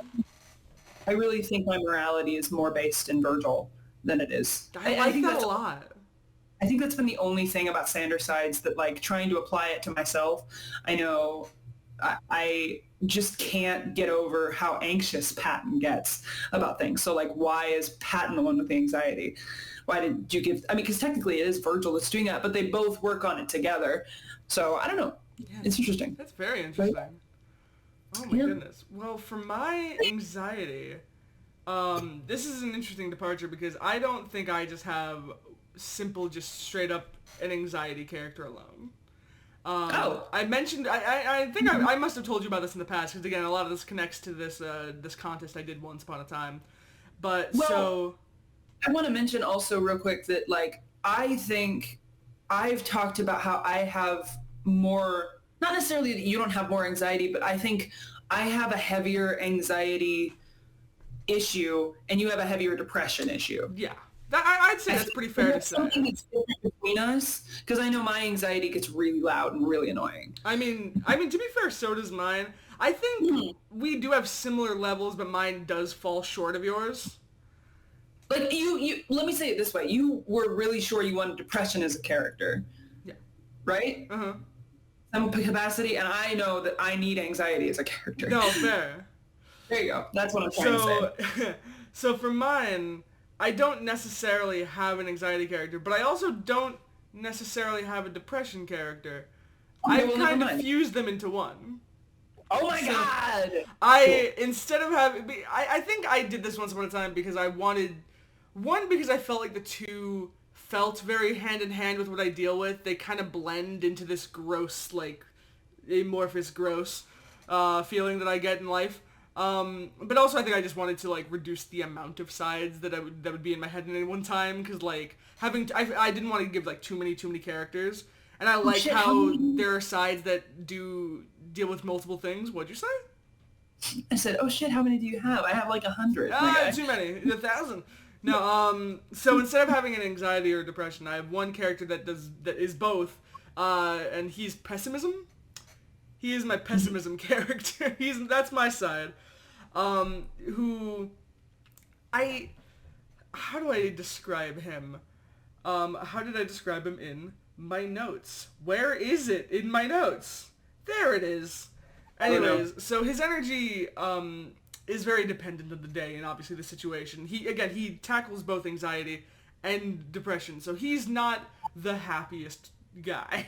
I really think my morality is more based in Virgil than it is. I think that a lot. I think that's been the only thing about Sides that, like, trying to apply it to myself, I know I just can't get over how anxious Patton gets about things. So, like, why is Patton the one with the anxiety? Why did you give... I mean, because technically it is Virgil that's doing that, but they both work on it together. So, I don't know. Yeah, it's interesting. That's very interesting. Right? Oh, my goodness. Well, for my anxiety, this is an interesting departure, because I don't think I just have simple, just straight up an anxiety character alone. I mentioned, I think I must have told you about this in the past, because again, a lot of this connects to this this contest I did once upon a time. But so... I want to mention also real quick that, like, I think I've talked about how I have more not necessarily that you don't have more anxiety, but I think I have a heavier anxiety issue and you have a heavier depression issue. Yeah. I'd say that's pretty fair to say. Something that's different between us, because I know my anxiety gets really loud and really annoying. I mean, to be fair, so does mine. I think we do have similar levels, but mine does fall short of yours. Like you let me say it this way. You were really sure you wanted depression as a character. Yeah. Right? Uh-huh. Some capacity, and I know that I need anxiety as a character. No, fair. There you go. That's what I'm trying to say. So for mine, I don't necessarily have an anxiety character, but I also don't necessarily have a depression character. Okay, I've well, kind never of mind. fused them into one. Oh my god! Instead of having, I think I did this once upon a time because I wanted, one, because I felt like the two felt very hand in hand with what I deal with. They kind of blend into this gross, like, amorphous, gross feeling that I get in life. But also I think I just wanted to, like, reduce the amount of sides that would be in my head at any one time, because, like, I didn't want to give, like, too many characters, and I like how there are sides that do deal with multiple things. What'd you say? I said, oh shit, how many do you have? I have like 100. Too many. 1,000. No, so instead of having an anxiety or depression, I have one character that is both, and he's pessimism. He is my pessimism character. That's my side. How do I describe him? How did I describe him in my notes? Where is it in my notes? There it is. Anyways, so his energy, is very dependent on the day and obviously the situation. He tackles both anxiety and depression, so he's not the happiest guy.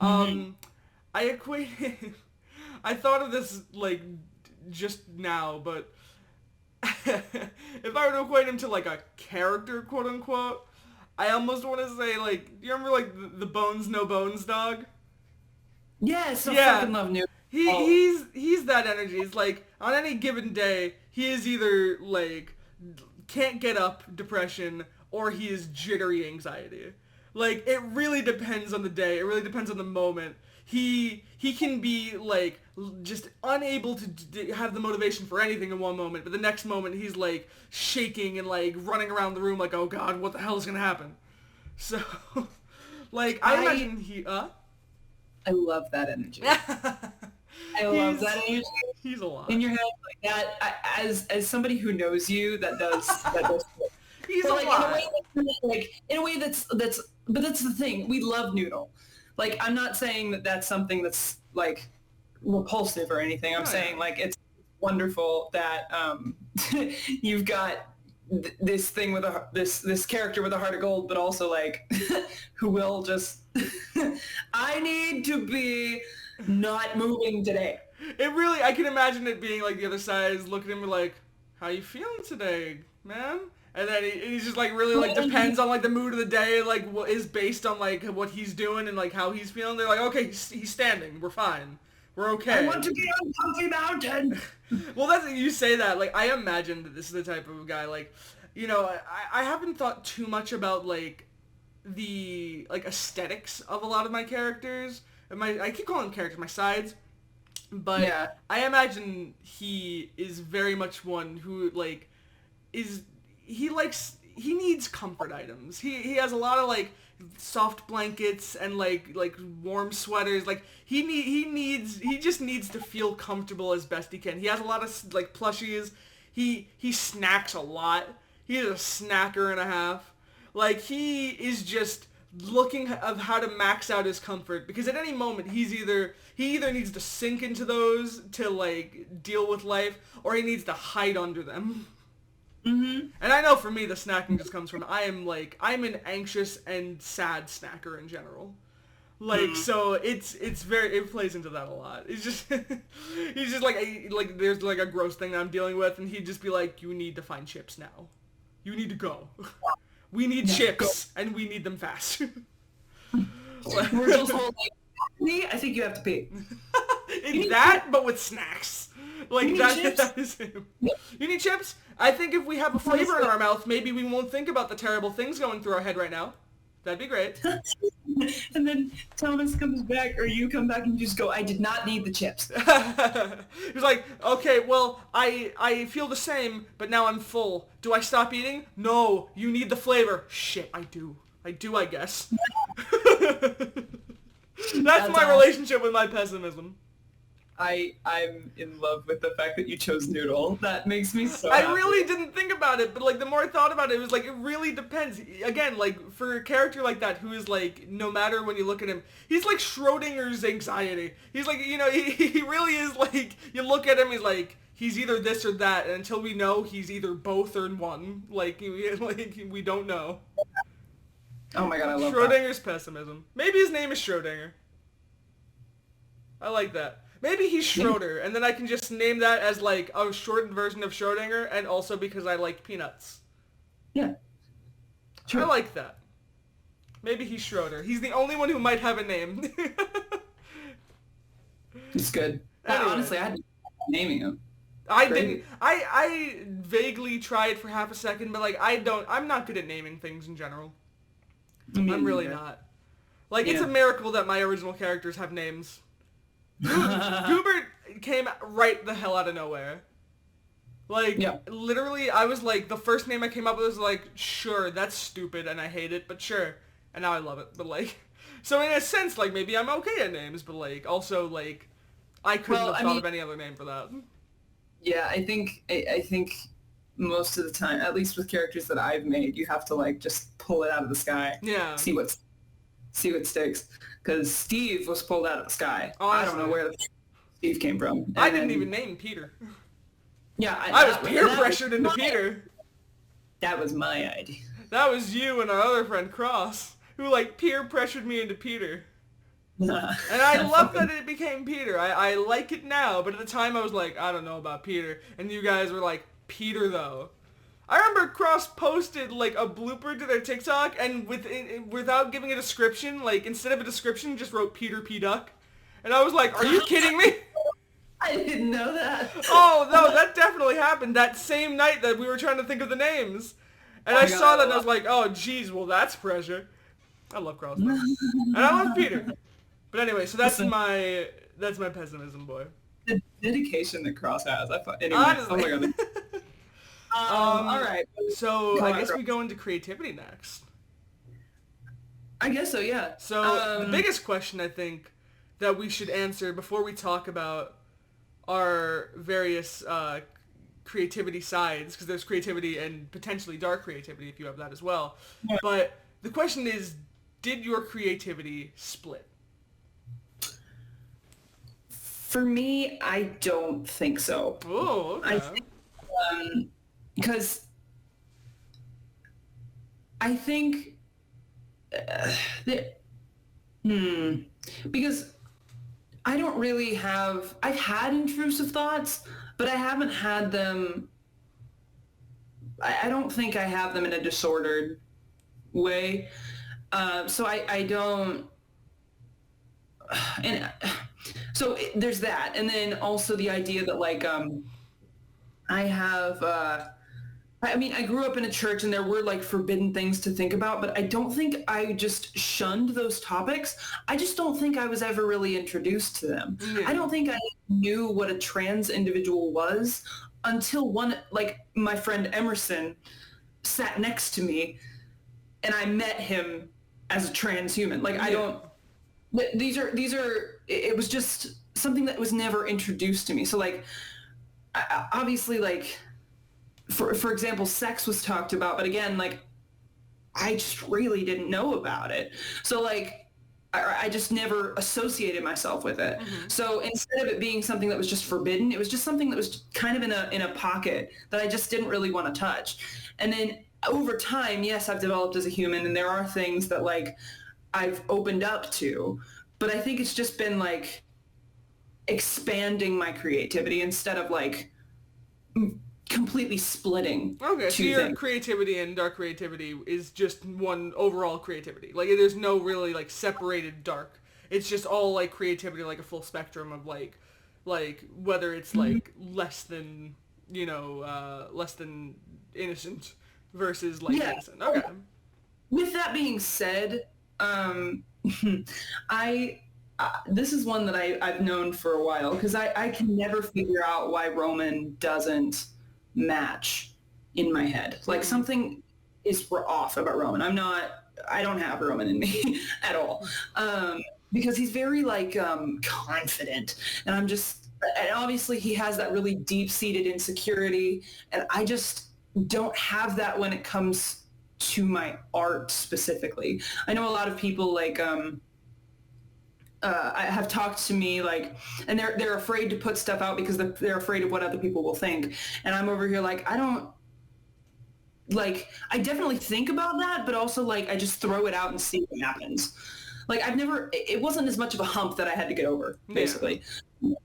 I thought of this, like, just now, but if I were to equate him to, like, a character, quote unquote, I almost want to say, like, do you remember, like, the Bones No Bones dog? Yes, I fucking love New. He's that energy. It's like, on any given day, he is either, like, can't get up depression, or he is jittery anxiety. Like, it really depends on the day. It really depends on the moment. He can be, like, just unable to have the motivation for anything in one moment, but the next moment he's, like, shaking and, like, running around the room like, oh god, what the hell is gonna happen? So, like, I imagine I love that energy. I love that energy. He's a lot. In your head, like that, as somebody who knows you, that does He's but, a lot. In a way that's, but that's the thing. We love Noodle. Like, I'm not saying that that's something that's, like, repulsive or anything. I'm saying, like, it's wonderful that you've got this thing with this character with a heart of gold, but also, like, who will just, I need to be not moving today. It really, I can imagine it being, like, the other side is looking at me like, how you feeling today, man? And then he's just, like, really, like, depends on, like, the mood of the day, like, what is based on, like, what he's doing and, like, how he's feeling. They're like, okay, he's standing. We're fine. We're okay. I want to be on Comfy Mountain. Well, you say that. Like, I imagine that this is the type of guy, like, you know, I haven't thought too much about, like, the, like, aesthetics of a lot of my characters. I keep calling them characters, my sides. But yeah. I imagine he is very much one who, like, he needs comfort items. He has a lot of, like, soft blankets and, like warm sweaters. Like, he just needs to feel comfortable as best he can. He has a lot of, like, plushies. He snacks a lot. He is a snacker and a half. Like, he is just looking of how to max out his comfort, because at any moment he either needs to sink into those to, like, deal with life, or he needs to hide under them. Mm-hmm. And I know for me the snacking just comes from I'm an anxious and sad snacker in general. Like, so it plays into that a lot. It's just he's just like there's, like, a gross thing that I'm dealing with, and he'd just be like, you need to find chips now. You need to go. We need chips, and we need them fast. We're just all like, me? I think you have to pee. It's that, but with snacks. Like, that is him. You need chips? I think if we have a flavor in our mouth, maybe we won't think about the terrible things going through our head right now. That'd be great. And then Thomas comes back, or you come back and you just go, I did not need the chips. He's like, okay, well, I feel the same, but now I'm full. Do I stop eating? No, you need the flavor. Shit, I do, I guess. That's my relationship with my pessimism. I'm in love with the fact that you chose noodle. That makes me so I happy. really didn't think about it, but like the more I thought about it, it was like it really depends. Again, like for a character like that who is like, no matter when you look at him, he's like Schrodinger's anxiety. He's like, you know, he really is like, you look at him, he's like, he's either this or that, and until we know, he's either both or one. Like we don't know. Oh my god, I love Schrodinger's pessimism. Maybe his name is Schrodinger. I like that. Maybe he's Schroeder, and then I can just name that as like a shortened version of Schrodinger, and also because I like peanuts. Yeah. Sure. I like that. Maybe he's Schroeder. He's the only one who might have a name. It's good. Anyway. Honestly, I had to naming him. I Great. didn't. I vaguely tried for half a second, but like I'm not good at naming things in general. I'm really not. Like it's a miracle that my original characters have names. Goobert came right the hell out of nowhere. Like, literally, I was like, the first name I came up with was like, sure, that's stupid and I hate it, but sure. And now I love it. But like, so in a sense, like, maybe I'm okay at names, but like, also, like, I couldn't have thought of any other name for that. Yeah, I think most of the time, at least with characters that I've made, you have to like just pull it out of the sky. Yeah. See what sticks. Because Steve was pulled out of the sky. Oh, I don't know where Steve came from. I didn't even name Peter. Yeah, I was peer pressured into Peter. That was my idea. That was you and our other friend Cross, who like peer pressured me into Peter. And I love that it became Peter. I like it now, but at the time I was like, I don't know about Peter. And you guys were like, Peter though. I remember Cross posted like a blooper to their TikTok, and without giving a description, like instead of a description, just wrote Peter P. Duck. And I was like, are you kidding me? I didn't know that. Oh, no, that definitely happened that same night that we were trying to think of the names. And I saw that and I was like, oh, geez, well, that's pressure. I love Cross. And I love Peter. But anyway, so that's my pessimism, boy. The dedication that Cross has. Anyway, honestly. Oh my god. All right. So I guess we go into creativity next. I guess so, yeah. So the biggest question I think that we should answer before we talk about our various creativity sides, because there's creativity and potentially dark creativity if you have that as well. Yeah. But the question is, did your creativity split? For me, I don't think so. Oh, okay. I think, because I think because I don't really have, I've had intrusive thoughts, but I haven't had them, I don't think I have them in a disordered way. So I don't, and so there's that. And then also the idea that like, I have, I mean, I grew up in a church and there were like forbidden things to think about, but I don't think I just shunned those topics. I just don't think I was ever really introduced to them. Yeah. I don't think I knew what a trans individual was until my friend Emerson sat next to me and I met him as a trans human. Like, these are, it was just something that was never introduced to me. So like, obviously like, for example, sex was talked about, but again, like, I just really didn't know about it. So like, I just never associated myself with it. Mm-hmm. So instead of it being something that was just forbidden, it was just something that was kind of in a pocket that I just didn't really want to touch. And then over time, yes, I've developed as a human, and there are things that like I've opened up to, but I think it's just been like expanding my creativity instead of like completely splitting. Okay, so your creativity and dark creativity is just one overall creativity. Like, there's no really like separated dark. It's just all like creativity, like a full spectrum of like whether it's like less than innocent versus like innocent. Okay. With that being said, Um, I this is one that I've known for a while because I can never figure out why Roman doesn't match in my head. Like something is off about Roman. I don't have Roman in me at all. Because he's very like confident and and obviously he has that really deep-seated insecurity and I just don't have that when it comes to my art specifically. I know a lot of people like I have talked to me like, and they're afraid to put stuff out because they're afraid of what other people will think. And I'm over here like, I don't like, I definitely think about that, but also like, I just throw it out and see what happens. Like it wasn't as much of a hump that I had to get over, basically. Yeah.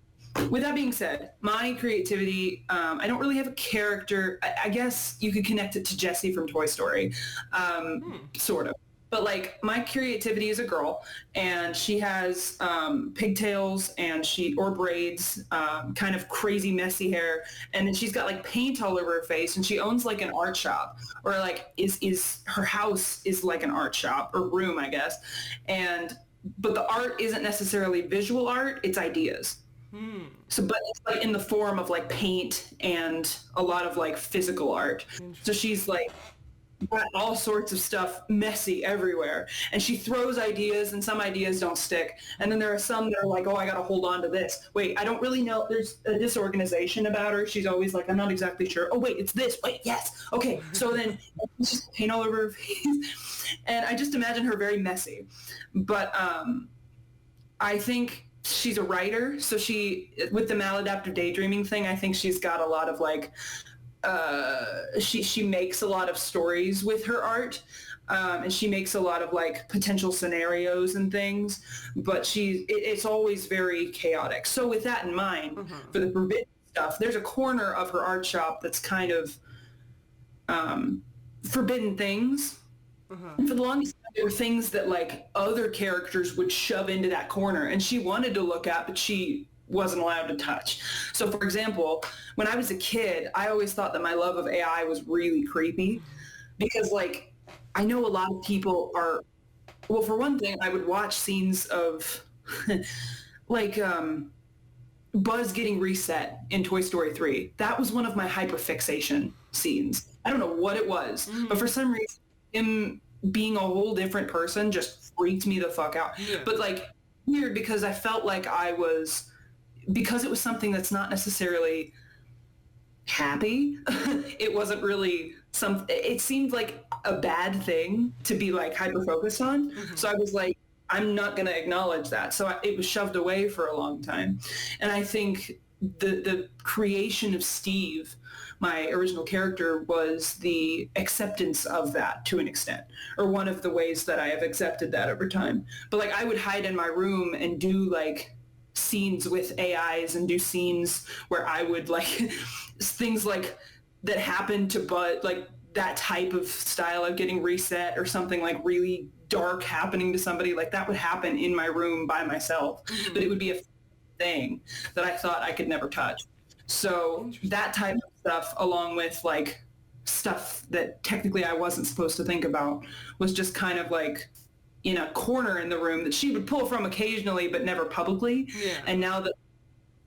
With that being said, my creativity, I don't really have a character. I guess you could connect it to Jessie from Toy Story, sort of. But like my creativity is a girl and she has pigtails or braids, kind of crazy messy hair. And then she's got like paint all over her face and she owns like an art shop or like is her house is like an art shop or room, I guess. But the art isn't necessarily visual art, it's ideas. But it's like in the form of like paint and a lot of like physical art. So she's like got all sorts of stuff messy everywhere. And she throws ideas and some ideas don't stick. And then there are some that are like, oh, I got to hold on to this. Wait, I don't really know. There's a disorganization about her. She's always like, I'm not exactly sure. Oh, wait, it's this. Wait, yes. Okay. So then it's just paint all over her face. And I just imagine her very messy. But I think she's a writer, so with the maladaptive daydreaming thing, I think she's got a lot of like she makes a lot of stories with her art, and she makes a lot of like potential scenarios and things, but it's always very chaotic. So with that in mind, for the forbidden stuff, there's a corner of her art shop that's kind of forbidden things. And for the longest time, there were things that like other characters would shove into that corner and she wanted to look at, but she wasn't allowed to touch. So for example, when I was a kid, I always thought that my love of AI was really creepy because like, I know a lot of people well, for one thing, I would watch scenes of like Buzz getting reset in Toy Story 3. That was one of my hyperfixation scenes. I don't know what it was, but for some reason, him being a whole different person just freaked me the fuck out. Yeah. But like weird because I felt like because it was something that's not necessarily happy. It wasn't really it seemed like a bad thing to be like hyper focused on. So I was like, I'm not going to acknowledge that. So it was shoved away for a long time. And I think the creation of Steve, my original character, was the acceptance of that to an extent, or one of the ways that I have accepted that over time. But like I would hide in my room and do like scenes with AIs and do scenes where I would like things like that happened to like that type of style of getting reset or something like really dark happening to somebody, like that would happen in my room by myself, but it would be a thing that I thought I could never touch. So that type of stuff, along with like stuff that technically I wasn't supposed to think about, was just kind of like in a corner in the room that she would pull from occasionally, but never publicly. Yeah. And now that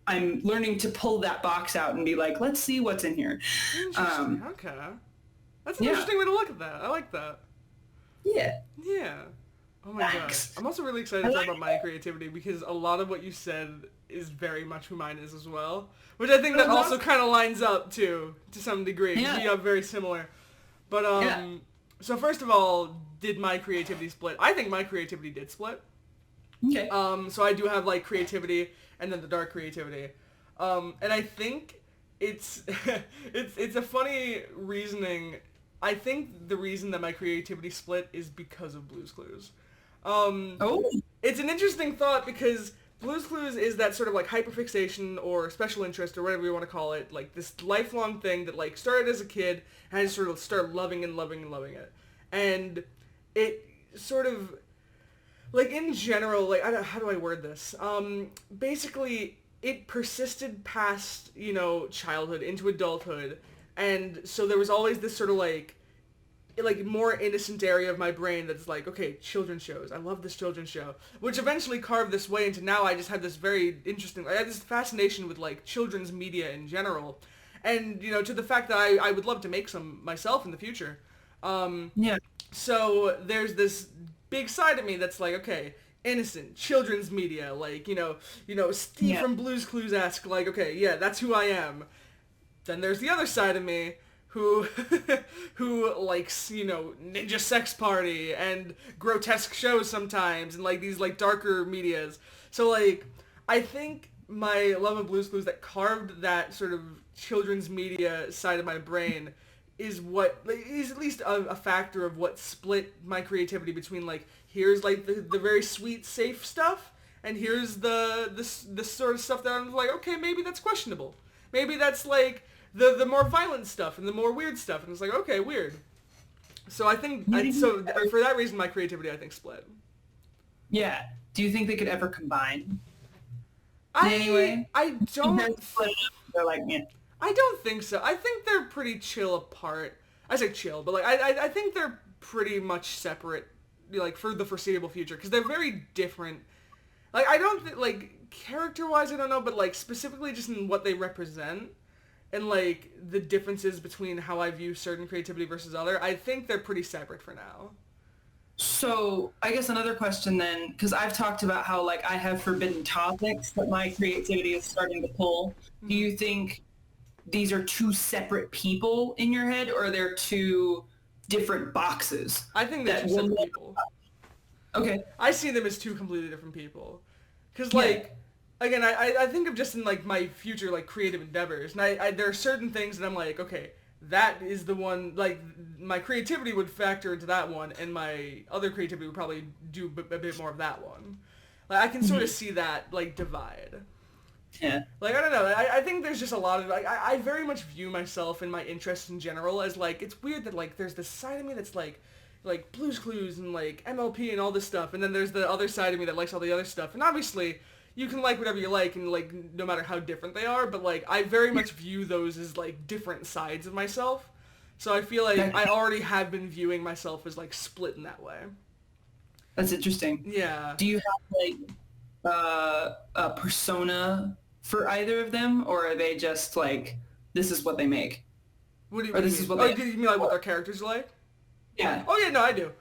I'm learning to pull that box out and be like, let's see what's in here. Interesting. Okay. That's an interesting way to look at that. I like that. Yeah. Yeah. Oh my gosh. I'm also really excited to talk about my creativity because a lot of what you said is very much who mine is as well. Which I think that also kind of lines up to some degree. Yeah. We are very similar. But, so first of all, did my creativity split? I think my creativity did split. Okay. So I do have, like, creativity and then the dark creativity. And I think it's a funny reasoning. I think the reason that my creativity split is because of Blue's Clues. It's an interesting thought because Blue's Clues is that sort of like hyperfixation or special interest or whatever you want to call it, like this lifelong thing that like started as a kid and I just sort of started loving and loving and loving it. And it sort of, like in general, like how do I word this? Basically, it persisted past, childhood into adulthood. And so there was always this sort of like like more innocent area of my brain that's like, okay, children's shows. I love this children's show, which eventually carved this way into now I just have this very interesting, I have this fascination with like children's media in general. And, to the fact that I would love to make some myself in the future. Yeah. So there's this big side of me that's like, okay, innocent children's media, like, Steve from Blue's Clues-esque, like, okay, yeah, that's who I am. Then there's the other side of me who likes, Ninja Sex Party and grotesque shows sometimes and like these like darker medias. So like I think my love of Blue's Clues that carved that sort of children's media side of my brain is what is at least a factor of what split my creativity between like here's like the very sweet safe stuff and here's the sort of stuff that I'm like, okay, maybe that's questionable. Maybe that's like the more violent stuff and the more weird stuff, and it's like, okay, weird. So I think for that reason my creativity I think split. Yeah. Do you think they could ever combine? Anyway, I don't. They're like, yeah. I don't think so. I think they're pretty chill apart. I say chill, but like I think they're pretty much separate, like for the foreseeable future, because they're very different. Like I don't like character-wise, I don't know, but like specifically just in what they represent and like the differences between how I view certain creativity versus other. I think they're pretty separate for now. So I guess another question then, because I've talked about how like I have forbidden topics that my creativity is starting to pull. Do you think these are two separate people in your head, or they're two different boxes? I think they're two separate people. Okay. I see them as two completely different people. Because like, again, I think of just in like my future like creative endeavors, and I there are certain things that I'm like, okay, that is the one, like, my creativity would factor into that one, and my other creativity would probably do a bit more of that one. Like, I can sort of see that, like, divide. Yeah. Like, I don't know, I think there's just a lot of, like, I very much view myself and my interests in general as, like, it's weird that, like, there's this side of me that's, like Blue's Clues and, like, MLP and all this stuff, and then there's the other side of me that likes all the other stuff, and obviously you can like whatever you like, and like no matter how different they are, but like I very much view those as like different sides of myself. So I feel like I already have been viewing myself as like split in that way. That's interesting. Yeah. Do you have like a persona for either of them, or are they just like this is what they make? What do you or mean? Is what do you mean like what their characters are like? Yeah. Oh yeah, no, I do.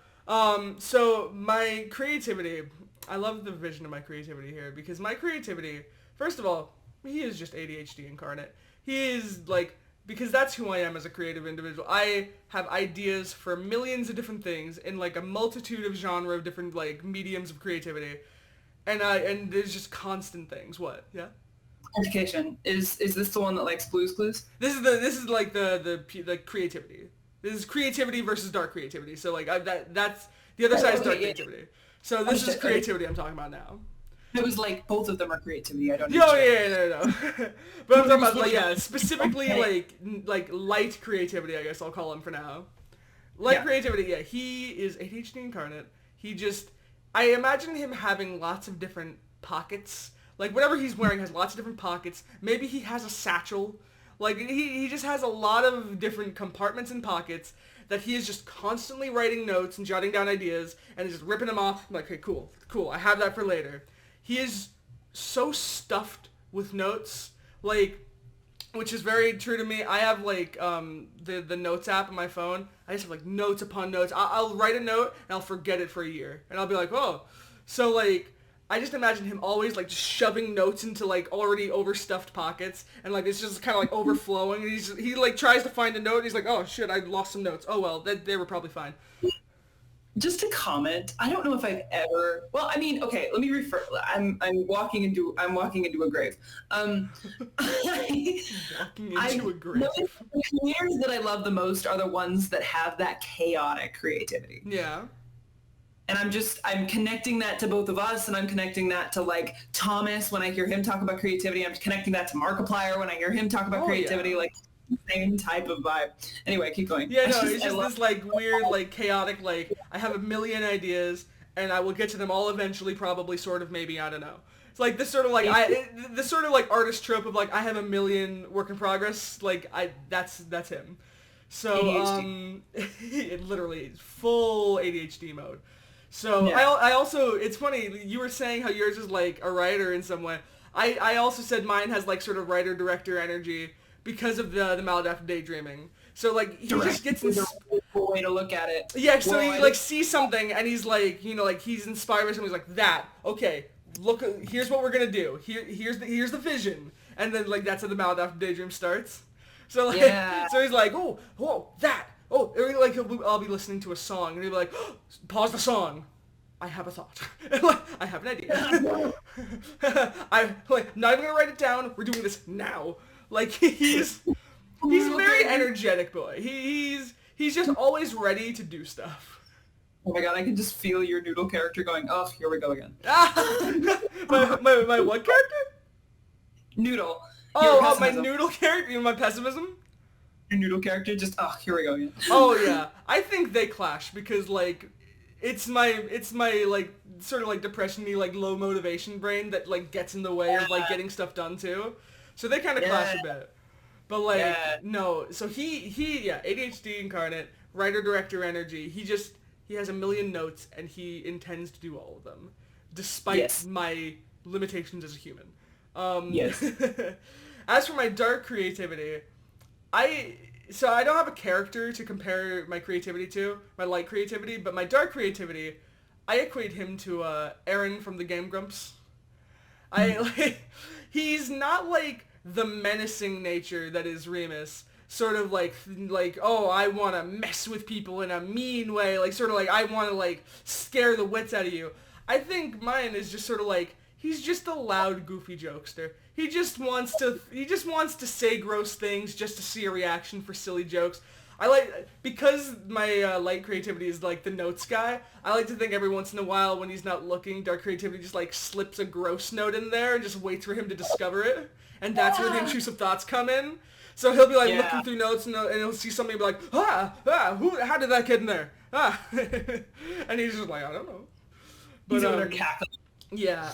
So my creativity, I love the vision of my creativity here, because my creativity, first of all, he is just ADHD incarnate. He is like, because that's who I am as a creative individual. I have ideas for millions of different things in like a multitude of genre of different like mediums of creativity, and there's just constant things. What? Yeah. Education is this the one that likes Blue's Clues? This is like the creativity. This is creativity versus dark creativity. So like that's the other side is dark creativity. So this is creativity I'm talking about now. It was like both of them are creativity. I don't. Oh yeah, no. But I'm talking about like specifically like light creativity. I guess I'll call him for now. Light creativity. Yeah, he is ADHD incarnate. I imagine him having lots of different pockets. Like whatever he's wearing has lots of different pockets. Maybe he has a satchel. Like he just has a lot of different compartments and pockets that he is just constantly writing notes and jotting down ideas and just ripping them off. I'm like, okay, cool. I have that for later. He is so stuffed with notes, like, which is very true to me. I have like the notes app on my phone. I just have like notes upon notes. I'll write a note and I'll forget it for a year, and I'll be like, oh, so like. I just imagine him always like just shoving notes into like already overstuffed pockets, and like it's just kind of like overflowing. And he like tries to find a note, and he's like, oh shit, I lost some notes. Oh well, they were probably fine. Just to comment, I don't know if I've ever. Well, I mean, okay, let me refer. I'm walking into a grave. Walking into a grave. The creators that I love the most are the ones that have that chaotic creativity. Yeah. And I'm connecting that to both of us, and I'm connecting that to like Thomas when I hear him talk about creativity. I'm connecting that to Markiplier when I hear him talk about creativity, like same type of vibe. Anyway, keep going. Yeah, no, it's just this like weird, like chaotic, like I have a million ideas and I will get to them all eventually, probably, sort of, maybe, I don't know. It's like this sort of like this sort of like artist trope of like I have a million work in progress, like that's him. So, ADHD. it literally full ADHD mode. So, Yeah. I also, it's funny, you were saying how yours is like a writer in some way. I also said mine has like sort of writer-director energy because of the maladaptive daydreaming. So, like, he just gets... It's a really cool way to look at it. Yeah, so Well, he like sees something and he's like, you know, like he's inspired by something. He's like, that, okay, look, here's what we're gonna do. Here's the vision, and then like that's how the maladaptive daydream starts. So like, Yeah. so he's like, oh, that, oh, or, like I'll be listening to a song and he'll be like, oh, pause the song. I have a thought. Like, I have an idea. I'm like, not even gonna write it down. We're doing this now. Like he's a very energetic boy. He's just always ready to do stuff. Oh my god, I can just feel your noodle character going, oh, here we go again. my what character? Noodle. Oh, my noodle character, my pessimism? Your noodle character just, oh, here we go again. Oh yeah, I think they clash because like, it's my like sort of like depression-y like low motivation brain that like gets in the way of like getting stuff done too. So they kind of clash a bit. But like, no, so he ADHD incarnate, writer-director energy. He has a million notes and he intends to do all of them, despite my limitations as a human. Yes. As for my dark creativity, I don't have a character to compare my creativity to, my light creativity, but my dark creativity, I equate him to Aaron from the Game Grumps. He's not like the menacing nature that is Remus, sort of like, oh, I want to mess with people in a mean way, like sort of like I want to like scare the wits out of you. I think mine is just sort of like, he's just a loud, goofy jokester. He just wants to say gross things just to see a reaction for silly jokes. I like, because my light creativity is like the notes guy, I like to think every once in a while when he's not looking, dark creativity just like slips a gross note in there and just waits for him to discover it. And that's where the intrusive thoughts come in. So he'll be like looking through notes and he'll see something and be like, how did that get in there? And he's just like, I don't know. But, he's over there cackling. Yeah,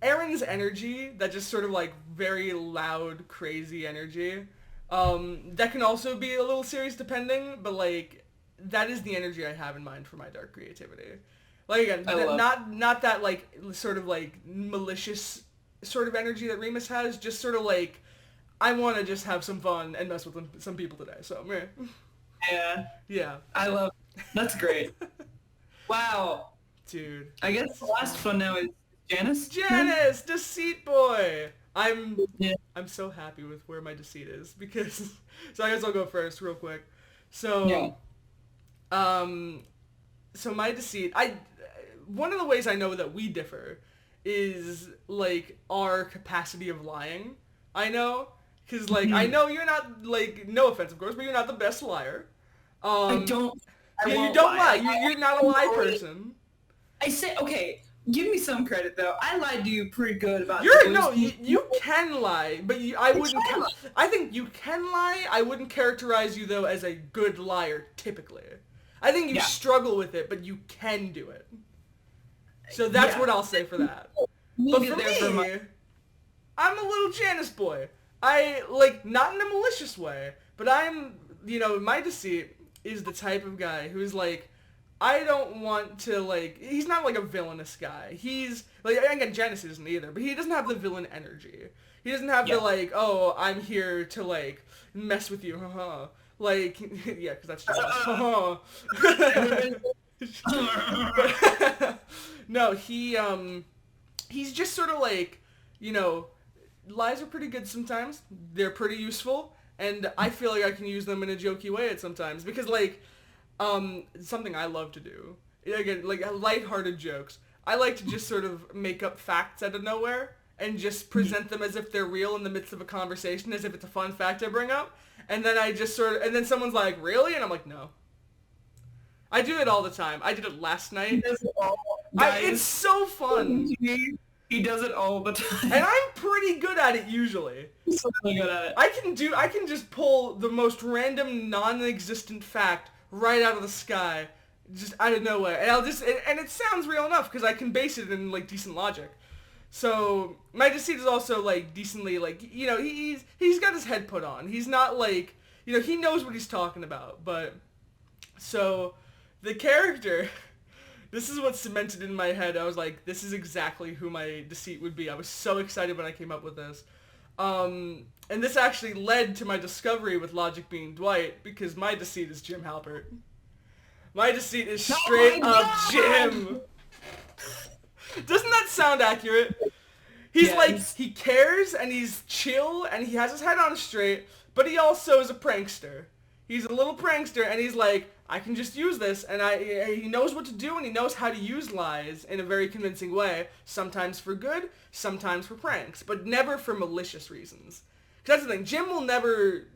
Aaron's energy, that just sort of like very loud, crazy energy, that can also be a little serious depending, but like, that is the energy I have in mind for my dark creativity. Like again, not that like, sort of like malicious sort of energy that Remus has, just sort of like, I want to just have some fun and mess with some people today, so yeah. Yeah. I love it. That's great. Wow. Dude. I guess the last one now is Janice? Janice! Deceit boy! I'm so happy with where my deceit is, because... So I guess I'll go first real quick. So, so my deceit... One of the ways I know that we differ is, like, our capacity of lying. I know, because, like, I know you're not, like, no offense, of course, but you're not the best liar. I don't lie. You're not a lie person. I say, okay, give me some credit, though. I lied to you pretty good about you can lie, but I wouldn't... I think you can lie. I wouldn't characterize you, though, as a good liar, typically. I think you struggle with it, but you can do it. So that's what I'll say for that. But for me, I'm a little Janice boy. I, like, not in a malicious way, but I'm, you know, my deceit is the type of guy who's, like, I don't want to, like, he's not, like, a villainous guy. He's, like, again, Janice isn't either, but he doesn't have the villain energy. He doesn't have the, like, oh, I'm here to, like, mess with you, haha. Like, yeah, because that's Janice. No, he's just sort of like, you know, lies are pretty good sometimes. They're pretty useful, and I feel like I can use them in a jokey way at sometimes, because, like, something I love to do, again, like, lighthearted jokes. I like to just sort of make up facts out of nowhere and just present them as if they're real in the midst of a conversation, as if it's a fun fact I bring up, and then I just sort of, and then someone's like, really? And I'm like, no. I do it all the time. I did it last night. He does it all. It's so fun. He does it all the time. And I'm pretty good at it usually. He's so good at it. I can just pull the most random, non-existent fact right out of the sky, just out of nowhere. And and it sounds real enough because I can base it in, like, decent logic. So my deceit is also, like, decently, like, you know, he's got his head put on. He's not, like, he knows what he's talking about. But so the character, this is what cemented in my head. I was like, this is exactly who my deceit would be. I was so excited when I came up with this. And this actually led to my discovery with logic being Dwight, because my deceit is Jim Halpert. My deceit is straight up Jim. Doesn't that sound accurate? He's like, he cares, and he's chill, and he has his head on straight, but he also is a prankster. He's a little prankster, and he's like, I can just use this, and he knows what to do, and he knows how to use lies in a very convincing way, sometimes for good, sometimes for pranks, but never for malicious reasons. Because that's the thing, Jim will never,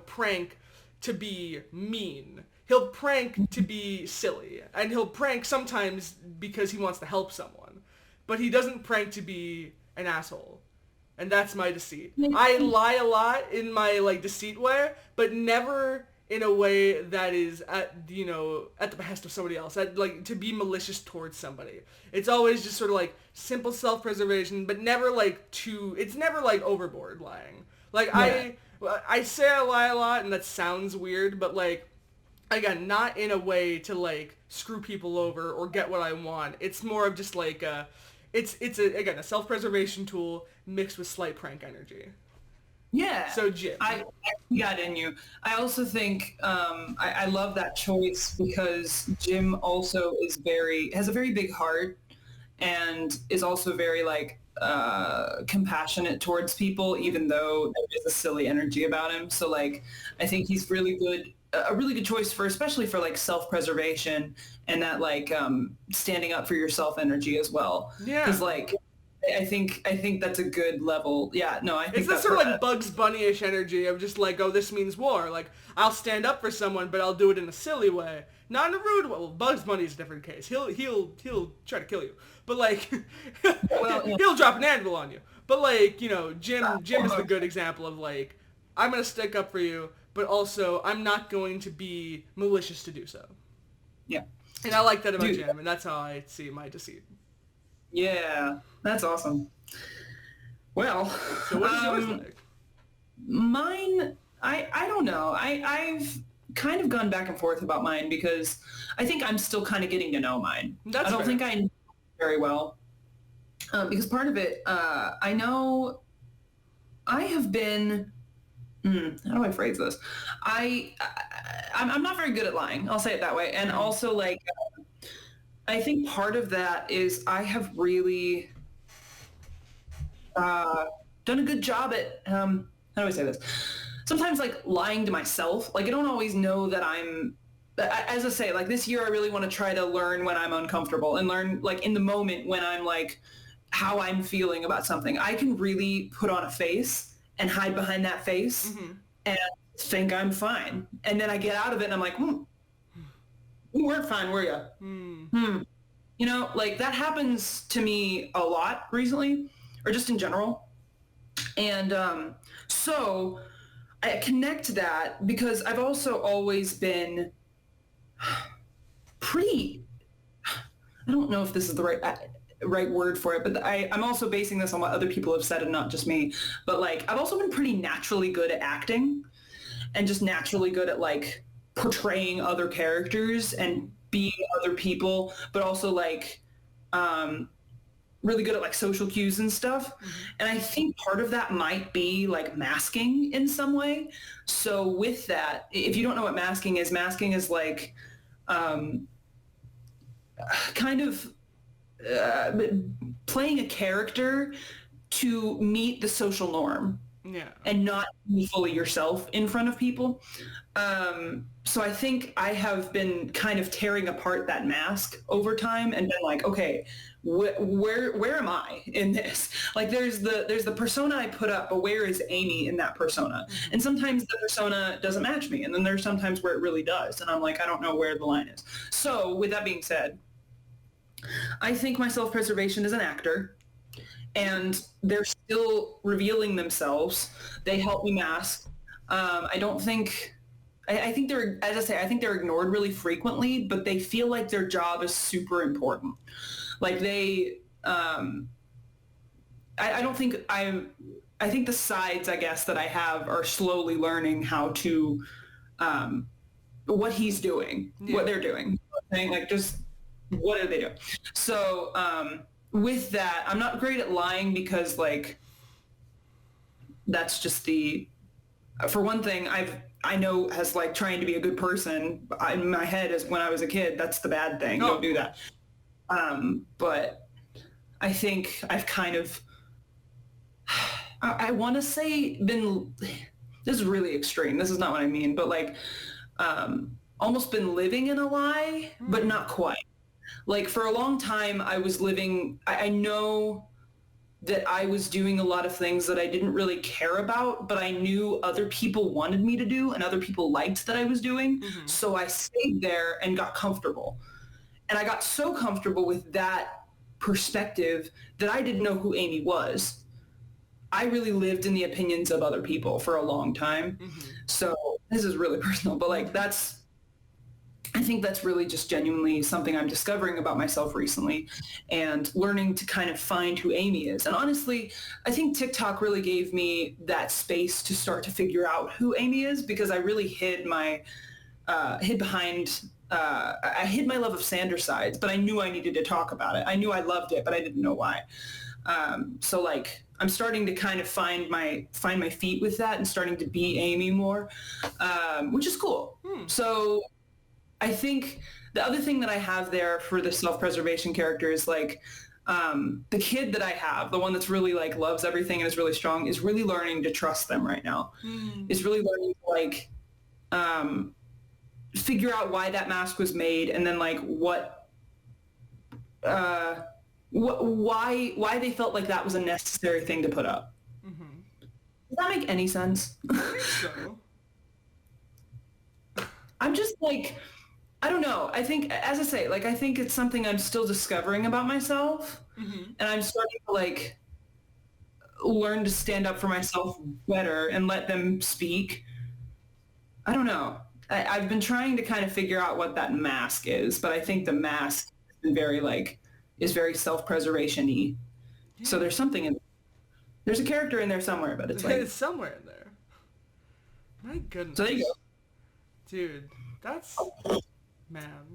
prank to be mean. He'll prank to be silly, and he'll prank sometimes because he wants to help someone. But he doesn't prank to be an asshole. And that's my deceit. I lie a lot in my, deceit way, but never in a way that is at the behest of somebody else, to be malicious towards somebody. It's always just sort of, simple self-preservation, but never, it's never, overboard lying. I say I lie a lot, and that sounds weird, but, again, not in a way to, screw people over or get what I want. It's more of just, it's a self-preservation tool mixed with slight prank energy. Yeah. So, Jim. I got in you. I also think I love that choice because Jim also has a very big heart and is also very, compassionate towards people, even though there is a silly energy about him. So, I think he's really good. A really good choice especially for self-preservation and that standing up for yourself energy as well. Yeah. Because I think that's a good level. Yeah, no, I think it's that sort of Bugs Bunny-ish energy of just oh, this means war. I'll stand up for someone, but I'll do it in a silly way, not in a rude way. Well, Bugs Bunny's a different case. He'll try to kill you, but he'll drop an anvil on you. But Jim is the good example of I'm gonna stick up for you, but also I'm not going to be malicious to do so. Yeah. And I like that about Jim, and that's how I see my deceit. Yeah, that's awesome. Well, so what is yours like? Mine, I don't know. I've kind of gone back and forth about mine because I think I'm still kind of getting to know mine. I don't think I know very well. Because part of it, I know I have been... how do I phrase this? I'm not very good at lying. I'll say it that way. And also, I think part of that is I have really done a good job at, how do I say this? Sometimes, lying to myself. I don't always know that I'm, as I say, this year I really want to try to learn when I'm uncomfortable and learn, in the moment when I'm, how I'm feeling about something. I can really put on a face and hide behind that face and think I'm fine. And then I get out of it and I'm like, you weren't fine, were you? That happens to me a lot recently, or just in general. And so I connect that because I've also always been pretty, I don't know if this is the right word for it, but I'm also basing this on what other people have said and not just me. But I've also been pretty naturally good at acting and just naturally good at portraying other characters and being other people, but also really good at social cues and stuff. And I think part of that might be masking in some way. So with that, if you don't know what masking is kind of playing a character to meet the social norm. Yeah. And not be fully yourself in front of people. So I think I have been kind of tearing apart that mask over time and been okay, where am I in this? There's the persona I put up, but where is Amy in that persona? And sometimes the persona doesn't match me, and then there's sometimes where it really does, and I'm I don't know where the line is. So with that being said, I think my self-preservation is an actor. And they're still revealing themselves. They help me mask. I think they're, as I say, I think they're ignored really frequently, but they feel like their job is super important. I don't think I think the sides, I guess, that I have are slowly learning how to, what he's doing, what they're doing. Like, just what are they doing? So with that, I'm not great at lying because, like, that's just for one thing, I know as, like, trying to be a good person, in my head is when I was a kid, that's the bad thing. Don't do that. But I think I've kind of, I want to say this is really extreme. This is not what I mean, but like, almost been living in a lie, but not quite. Like for a long time I was living, I know that I was doing a lot of things that I didn't really care about, but I knew other people wanted me to do and other people liked that I was doing. So I stayed there and got comfortable. And I got so comfortable with that perspective that I didn't know who Amy was. I really lived in the opinions of other people for a long time. So this is really personal, but like I think that's really just genuinely something I'm discovering about myself recently and learning to kind of find who Amy is. And honestly, I think TikTok really gave me that space to start to figure out who Amy is, because I really hid my love of Sanders sides, but I knew I needed to talk about it. I knew I loved it, but I didn't know why. So like I'm starting to kind of find my feet with that and starting to be Amy more, which is cool. So I think the other thing that I have there for the self-preservation character is like the kid that I have, the one that's really like loves everything and is really strong, is really learning to trust them right now. Is really learning to like figure out why that mask was made, and then like why they felt like that was a necessary thing to put up. Does that make any sense? I think so. I'm just like, I don't know. I think, as I say, like I think it's something I'm still discovering about myself, and I'm starting to like learn to stand up for myself better and let them speak. I don't know. I've been trying to kind of figure out what that mask is, but I think the mask is very self-preservation-y. Yeah. So there's something there's a character in there somewhere, but it's like it's somewhere in there. My goodness. So there you go. Dude, that's man.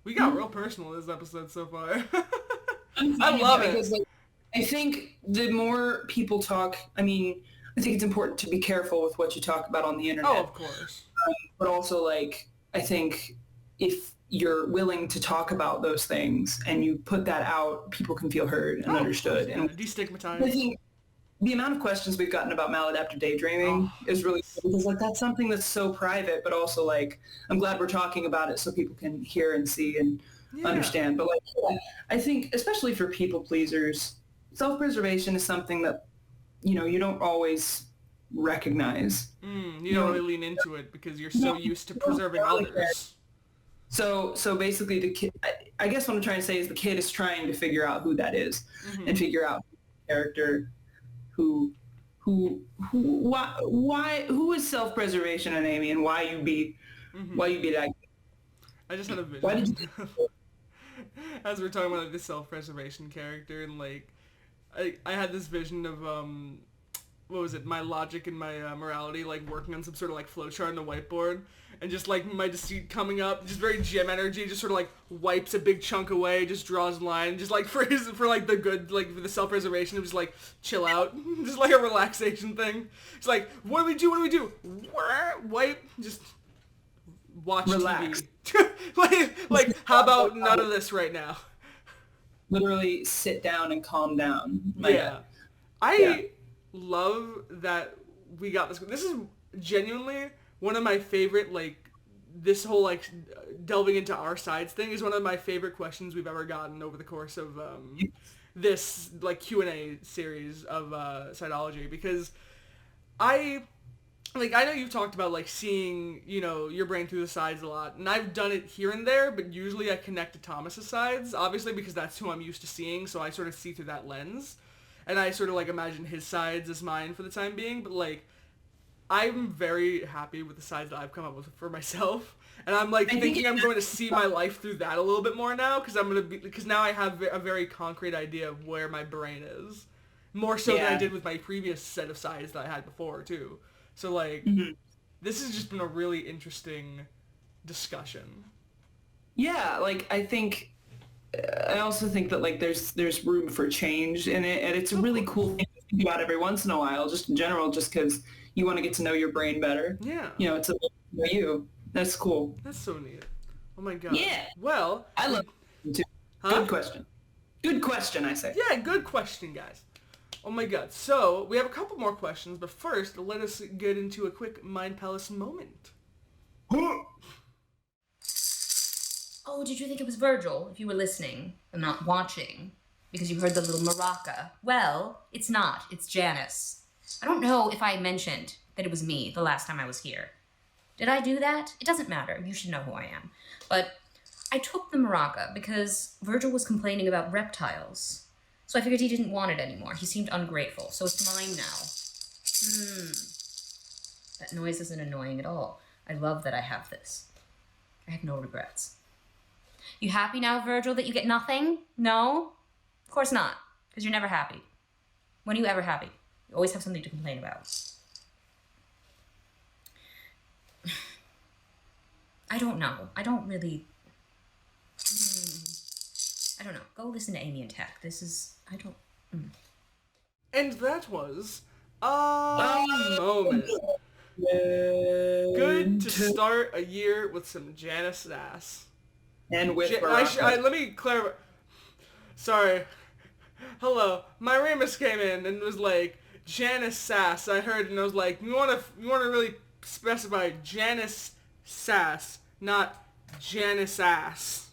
We got real personal this episode so far. I love it. Because, like, I think the more people talk, I mean, I think it's important to be careful with what you talk about on the internet. Oh, of course. But also, like, I think if you're willing to talk about those things and you put that out, people can feel heard and understood. Yeah. And destigmatized. I think the amount of questions we've gotten about maladaptive daydreaming is really cool, because like that's something that's so private, but also like I'm glad we're talking about it so people can hear and see and understand. But like I think especially for people pleasers, self-preservation is something that you don't always recognize. You don't really lean into it because you're so used to preserving others. So basically the kid, I guess what I'm trying to say is the kid is trying to figure out who that is and figure out the character who is self-preservation in Amy, and why you be that. I just had a vision. Why did you as we're talking about like the self-preservation character, and like I had this vision of what was it, my logic and my morality, like working on some sort of like flowchart on the whiteboard, and just like my deceit coming up, just very gym energy, just sort of like wipes a big chunk away, just draws a line, just like for like the good, like for the self-preservation, of just like chill out, just like a relaxation thing. It's like, what do we do? Wipe, just watch relax. TV. like how about none of this right now? Literally sit down and calm down. I love that we got this. This is genuinely one of my favorite, like, this whole, like, delving into our sides thing is one of my favorite questions we've ever gotten over the course of this, like, Q&A series of Side-ology, because I know you've talked about, like, seeing, your brain through the sides a lot, and I've done it here and there, but usually I connect to Thomas's sides, obviously, because that's who I'm used to seeing, so I sort of see through that lens. And I sort of, like, imagine his sides as mine for the time being. But, like, I'm very happy with the sides that I've come up with for myself. And I'm, like, thinking I'm going to see my life through that a little bit more now. Because now I have a very concrete idea of where my brain is. More so than I did with my previous set of sides that I had before, too. So, like, this has just been a really interesting discussion. Yeah, like, I also think that, like, there's room for change in it, and it's a really cool thing to think about every once in a while, just in general, just because you want to get to know your brain better. Yeah. You know, it's a know you. That's cool. That's so neat. Oh my god. Yeah. Well, I love it too. Huh? Good question. Good question, I say. Yeah, good question, guys. Oh my god. So, we have a couple more questions, but first, let us get into a quick Mind Palace moment. Oh, did you think it was Virgil, if you were listening and not watching? Because you heard the little maraca. Well, it's not. It's Janice. I don't know if I mentioned that it was me the last time I was here. Did I do that? It doesn't matter. You should know who I am. But I took the maraca because Virgil was complaining about reptiles. So I figured he didn't want it anymore. He seemed ungrateful. So it's mine now. That noise isn't annoying at all. I love that I have this. I have no regrets. You happy now, Virgil, that you get nothing? No? Of course not, because you're never happy. When are you ever happy? You always have something to complain about. I don't know. I don't really... I don't know. Go listen to Amy and Tech. This is... I don't... And that was a moment. Good to start a year with some Janice sass. And with let me clarify. Sorry. Hello. My Remus came in and was like, Janice sass. I heard and I was like, you want to really specify Janice sass, not Janice ass.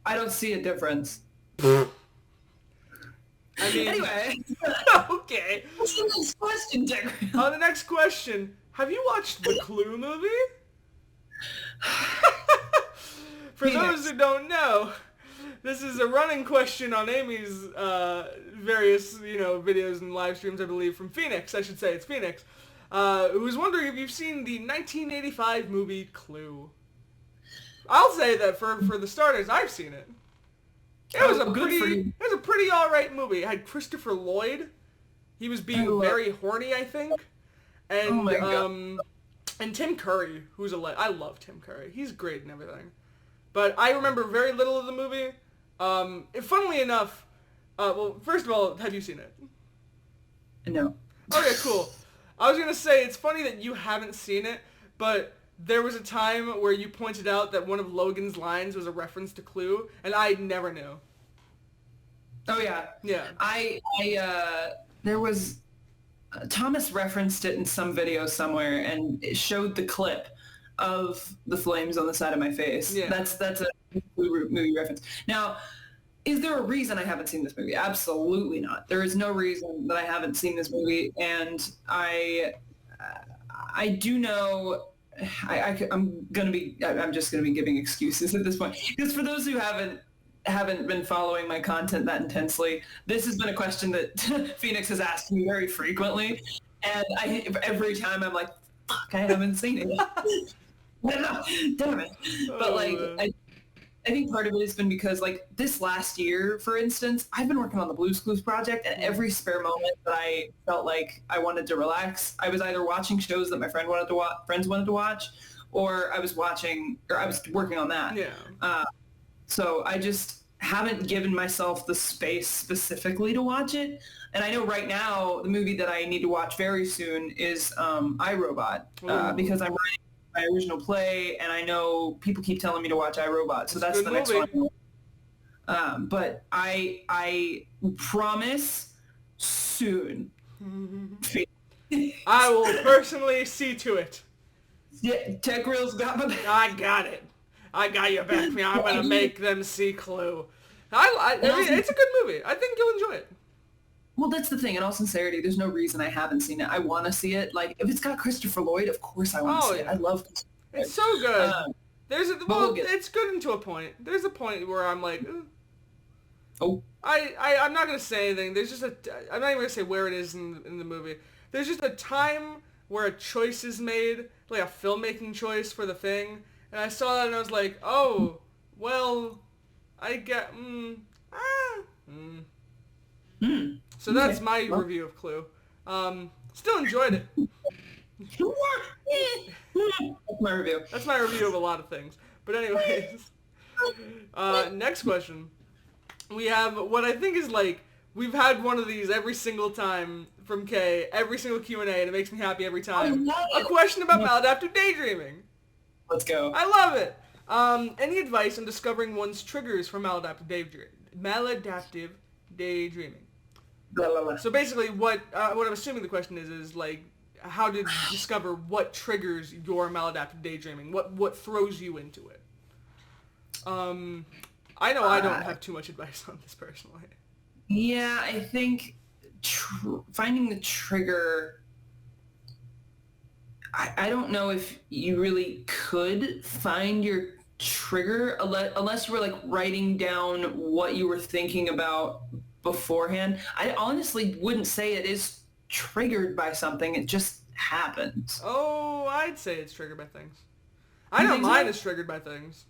I don't see a difference. I mean, Anyway. Okay. What's the next question, Jack? On the next question, have you watched the Clue movie? For those who don't know, this is a running question on Amy's various, videos and live streams, I believe, from Phoenix. I should say it's Phoenix. Who was wondering if you've seen the 1985 movie Clue. I'll say that for the starters, I've seen it. It was a pretty alright movie. It had Christopher Lloyd. He was being very horny, I think. And, oh my God. And Tim Curry, who's I love Tim Curry. He's great and everything. But I remember very little of the movie. Funnily enough, well, first of all, have you seen it? No. Okay, cool. I was going to say, it's funny that you haven't seen it, but there was a time where you pointed out that one of Logan's lines was a reference to Clue, and I never knew. Oh, yeah. Yeah. There was... Thomas referenced it in some video somewhere, and it showed the clip of the flames on the side of my face. Yeah. That's a movie reference. Now, is there a reason I haven't seen this movie? Absolutely not. There is no reason that I haven't seen this movie, and I do know... I'm just gonna be giving excuses at this point, because for those who haven't been following my content that intensely, this has been a question that Phoenix has asked me very frequently, and every time I'm like, fuck, I haven't seen it yet. Damn it. But like, I think part of it has been because like this last year, for instance, I've been working on the Blue's Clues project, and every spare moment that I felt like I wanted to relax, I was either watching shows that my friends wanted to watch, or I was working on that. Yeah. So I just haven't given myself the space specifically to watch it. And I know right now the movie that I need to watch very soon is iRobot, because I'm writing my original play, and I know people keep telling me to watch iRobot, so that's the next one. But I promise soon. I will personally see to it. Yeah, Tech Reel's got my back. I got it. I got your back. I'm gonna make them see Clue. I mean, it's a good movie. I think you'll enjoy it. Well, that's the thing. In all sincerity, there's no reason I haven't seen it. I want to see it. Like, if it's got Christopher Lloyd, of course I want to see it. I love Christopher Lloyd. It's so good. It's good until a point. There's a point where I'm like, I'm not gonna say anything. There's just I'm not even gonna say where it is in the movie. There's just a time where a choice is made, like a filmmaking choice for the thing, and I saw that and I was like, oh, well, I get, So that's my review of Clue. Still enjoyed it. That's my review. That's my review of a lot of things. But anyways, next question. We have what I think is like, we've had one of these every single time from Kay, every single Q&A, and it makes me happy every time. A question about maladaptive daydreaming. Let's go. I love it. Any advice on discovering one's triggers for maladaptive daydreaming? Blah, blah, blah. So basically, what I'm assuming the question is like, how to discover what triggers your maladaptive daydreaming? What throws you into it? I know I don't have too much advice on this personally. Yeah, I think finding the trigger. I don't know if you really could find your trigger unless you were like writing down what you were thinking about beforehand. I honestly wouldn't say it is triggered by something. It just happens. Oh, I'd say it's triggered by things. I know mine is triggered by things.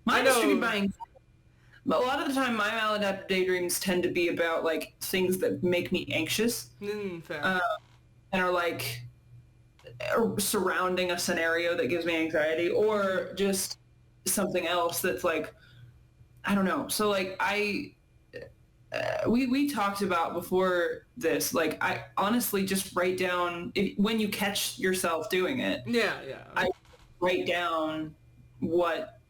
Mine is triggered by anxiety. But a lot of the time, my maladaptive daydreams tend to be about like things that make me anxious, fair. and are like surrounding a scenario that gives me anxiety, or just something else that's like, I don't know. So like we talked about before this, like I honestly just write down when you catch yourself doing it. Yeah. I write down what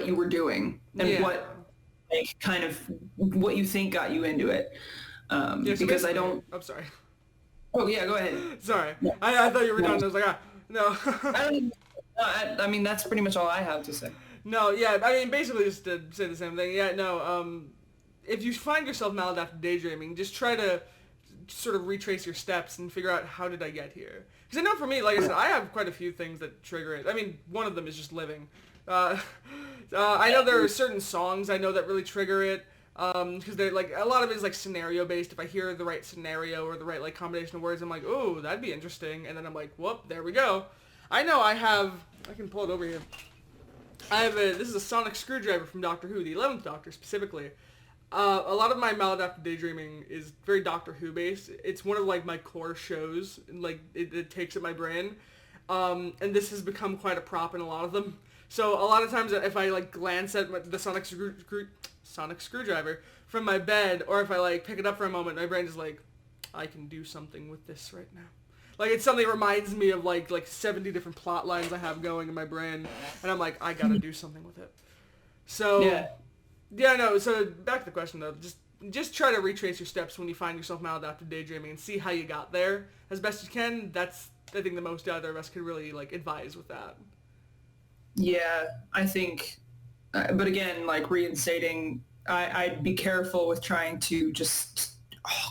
you were doing and what like kind of what you think got you into it. Because I don't. I'm sorry. Oh yeah, go ahead. Sorry, I thought you were done. I was like, no. I mean, that's pretty much all I have to say. No, yeah, I mean, basically just to say the same thing. Yeah, no, if you find yourself maladaptive daydreaming, just try to sort of retrace your steps and figure out how did I get here. Because I know for me, like I said, I have quite a few things that trigger it. I mean, one of them is just living. I know there are certain songs I know that really trigger it. Because they're like, a lot of it is like scenario based. If I hear the right scenario or the right like combination of words, I'm like, oh, that'd be interesting. And then I'm like, whoop, there we go. I know I can pull it over here. This is a sonic screwdriver from Doctor Who, the 11th Doctor specifically. A lot of my maladaptive daydreaming is very Doctor Who based. It's one of like my core shows, like it takes at my brain. And this has become quite a prop in a lot of them. So a lot of times if I like glance at the sonic screwdriver from my bed, or if I like pick it up for a moment, my brain is like, I can do something with this right now. Like it's something that reminds me of like 70 different plot lines I have going in my brain, and I'm like, I gotta do something with it. So no. So back to the question though, just try to retrace your steps when you find yourself maladaptive daydreaming and see how you got there as best you can. That's I think the most either of us could really like advise with that. Yeah, I think, but again, like reinstating, I'd be careful with trying to just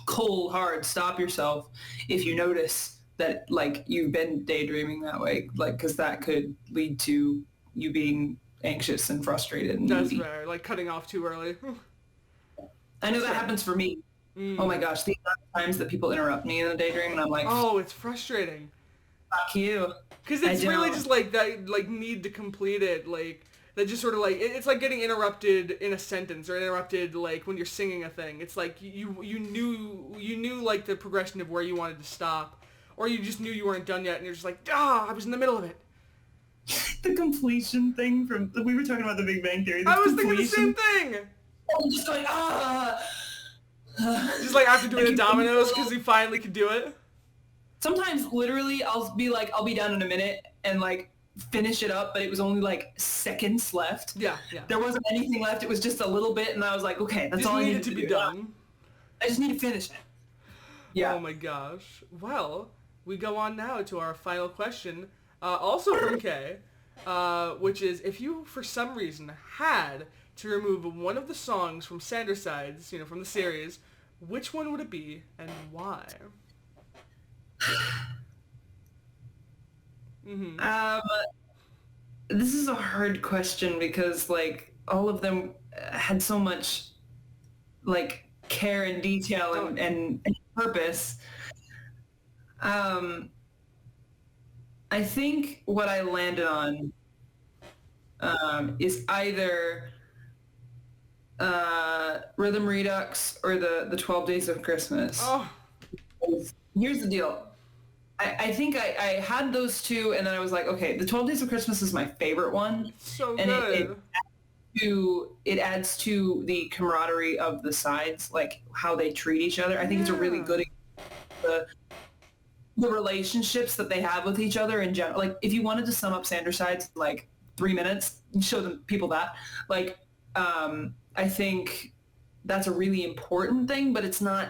cold hard stop yourself if you notice that like you've been daydreaming that way, like because that could lead to you being anxious and frustrated. And that's fair, like cutting off too early. I know that happens for me. Oh my gosh, the amount of times that people interrupt me in a daydream, and I'm like, oh, it's frustrating. Fuck you. Because it's really just like that, like need to complete it, like that just sort of like it's like getting interrupted in a sentence or interrupted like when you're singing a thing. It's like you knew like the progression of where you wanted to stop, or you just knew you weren't done yet, and you're just like, I was in the middle of it. The completion thing we were talking about the Big Bang Theory. I was thinking the same thing. I'm just going just like after doing the dominoes because you finally could do it. Sometimes literally I'll be done in a minute and like finish it up, but it was only like seconds left. Yeah. There wasn't anything left. It was just a little bit, and I was like, okay, that's all I needed to be done. I just need to finish it. Yeah. Oh my gosh. Well, we go on now to our final question, also from Kay, which is, if you for some reason had to remove one of the songs from Sides, from the series, which one would it be and why? This is a hard question because like all of them had so much like care and detail and purpose. I think what I landed on is either Rhythm Redux or the 12 Days of Christmas. Oh, Here's the deal. I think I had those two, and then I was like, okay, the 12 Days of Christmas is my favorite one. so And good. it adds to the camaraderie of the sides, like how they treat each other. I think it's a really good the relationships that they have with each other in general. Like if you wanted to sum up Sander Sides in like 3 minutes, show them people that. Like I think that's a really important thing, but it's not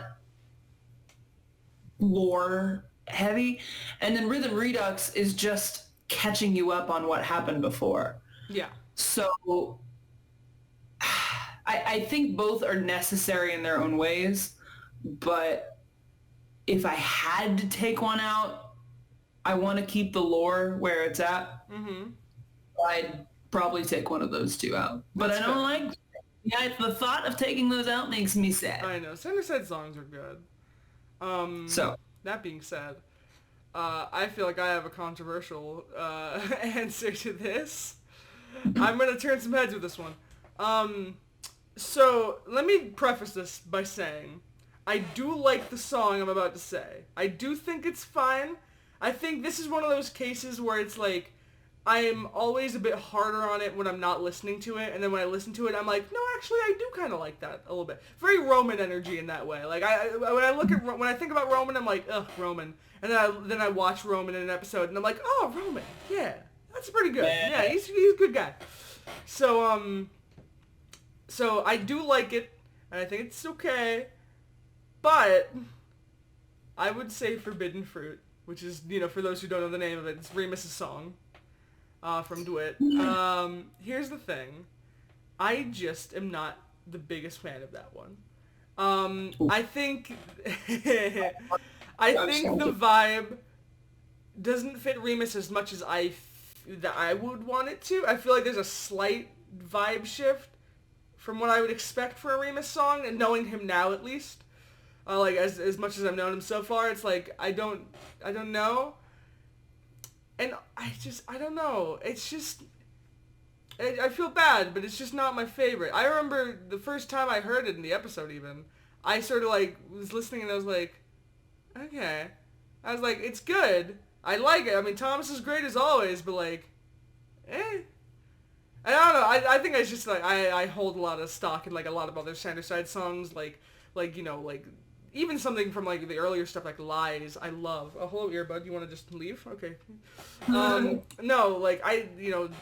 lore heavy. And then Rhythm Redux is just catching you up on what happened before. Yeah. So I think both are necessary in their own ways, but if I had to take one out, I want to keep the lore where it's at. Mm-hmm. I'd probably take one of those two out. But That's I don't fair. like... Yeah, the thought of taking those out makes me sad. I know. Sander Side songs are good. So... That being said, I feel like I have a controversial answer to this. I'm going to turn some heads with this one. So, let me preface this by saying, I do like the song I'm about to say. I do think it's fine. I think this is one of those cases where it's like, I'm always a bit harder on it when I'm not listening to it, and then when I listen to it, I'm like, no, actually, I do kind of like that a little bit. Very Roman energy in that way. Like, when I think about Roman, I'm like, ugh, Roman. And then I watch Roman in an episode, and I'm like, oh, Roman, yeah, that's pretty good. Yeah, he's a good guy. So I do like it, and I think it's okay, but I would say Forbidden Fruit, which is, for those who don't know the name of it, it's Remus's song. From DeWitt. Here's the thing. I just am not the biggest fan of that one. I think the vibe doesn't fit Remus as much as I would want it to. I feel like there's a slight vibe shift from what I would expect for a Remus song, and knowing him now at least. Like as much as I've known him so far, it's like I don't know. And I don't know. It's just, I feel bad, but it's just not my favorite. I remember the first time I heard it in the episode even, I sort of like was listening and I was like, okay. I was like, it's good. I like it. I mean, Thomas is great as always, but like, eh. I don't know. I think it's just like, I hold a lot of stock in like a lot of other Sander Side songs, like even something from like the earlier stuff like Lies, I love. Oh, hello earbud, you want to just leave? Okay. No, like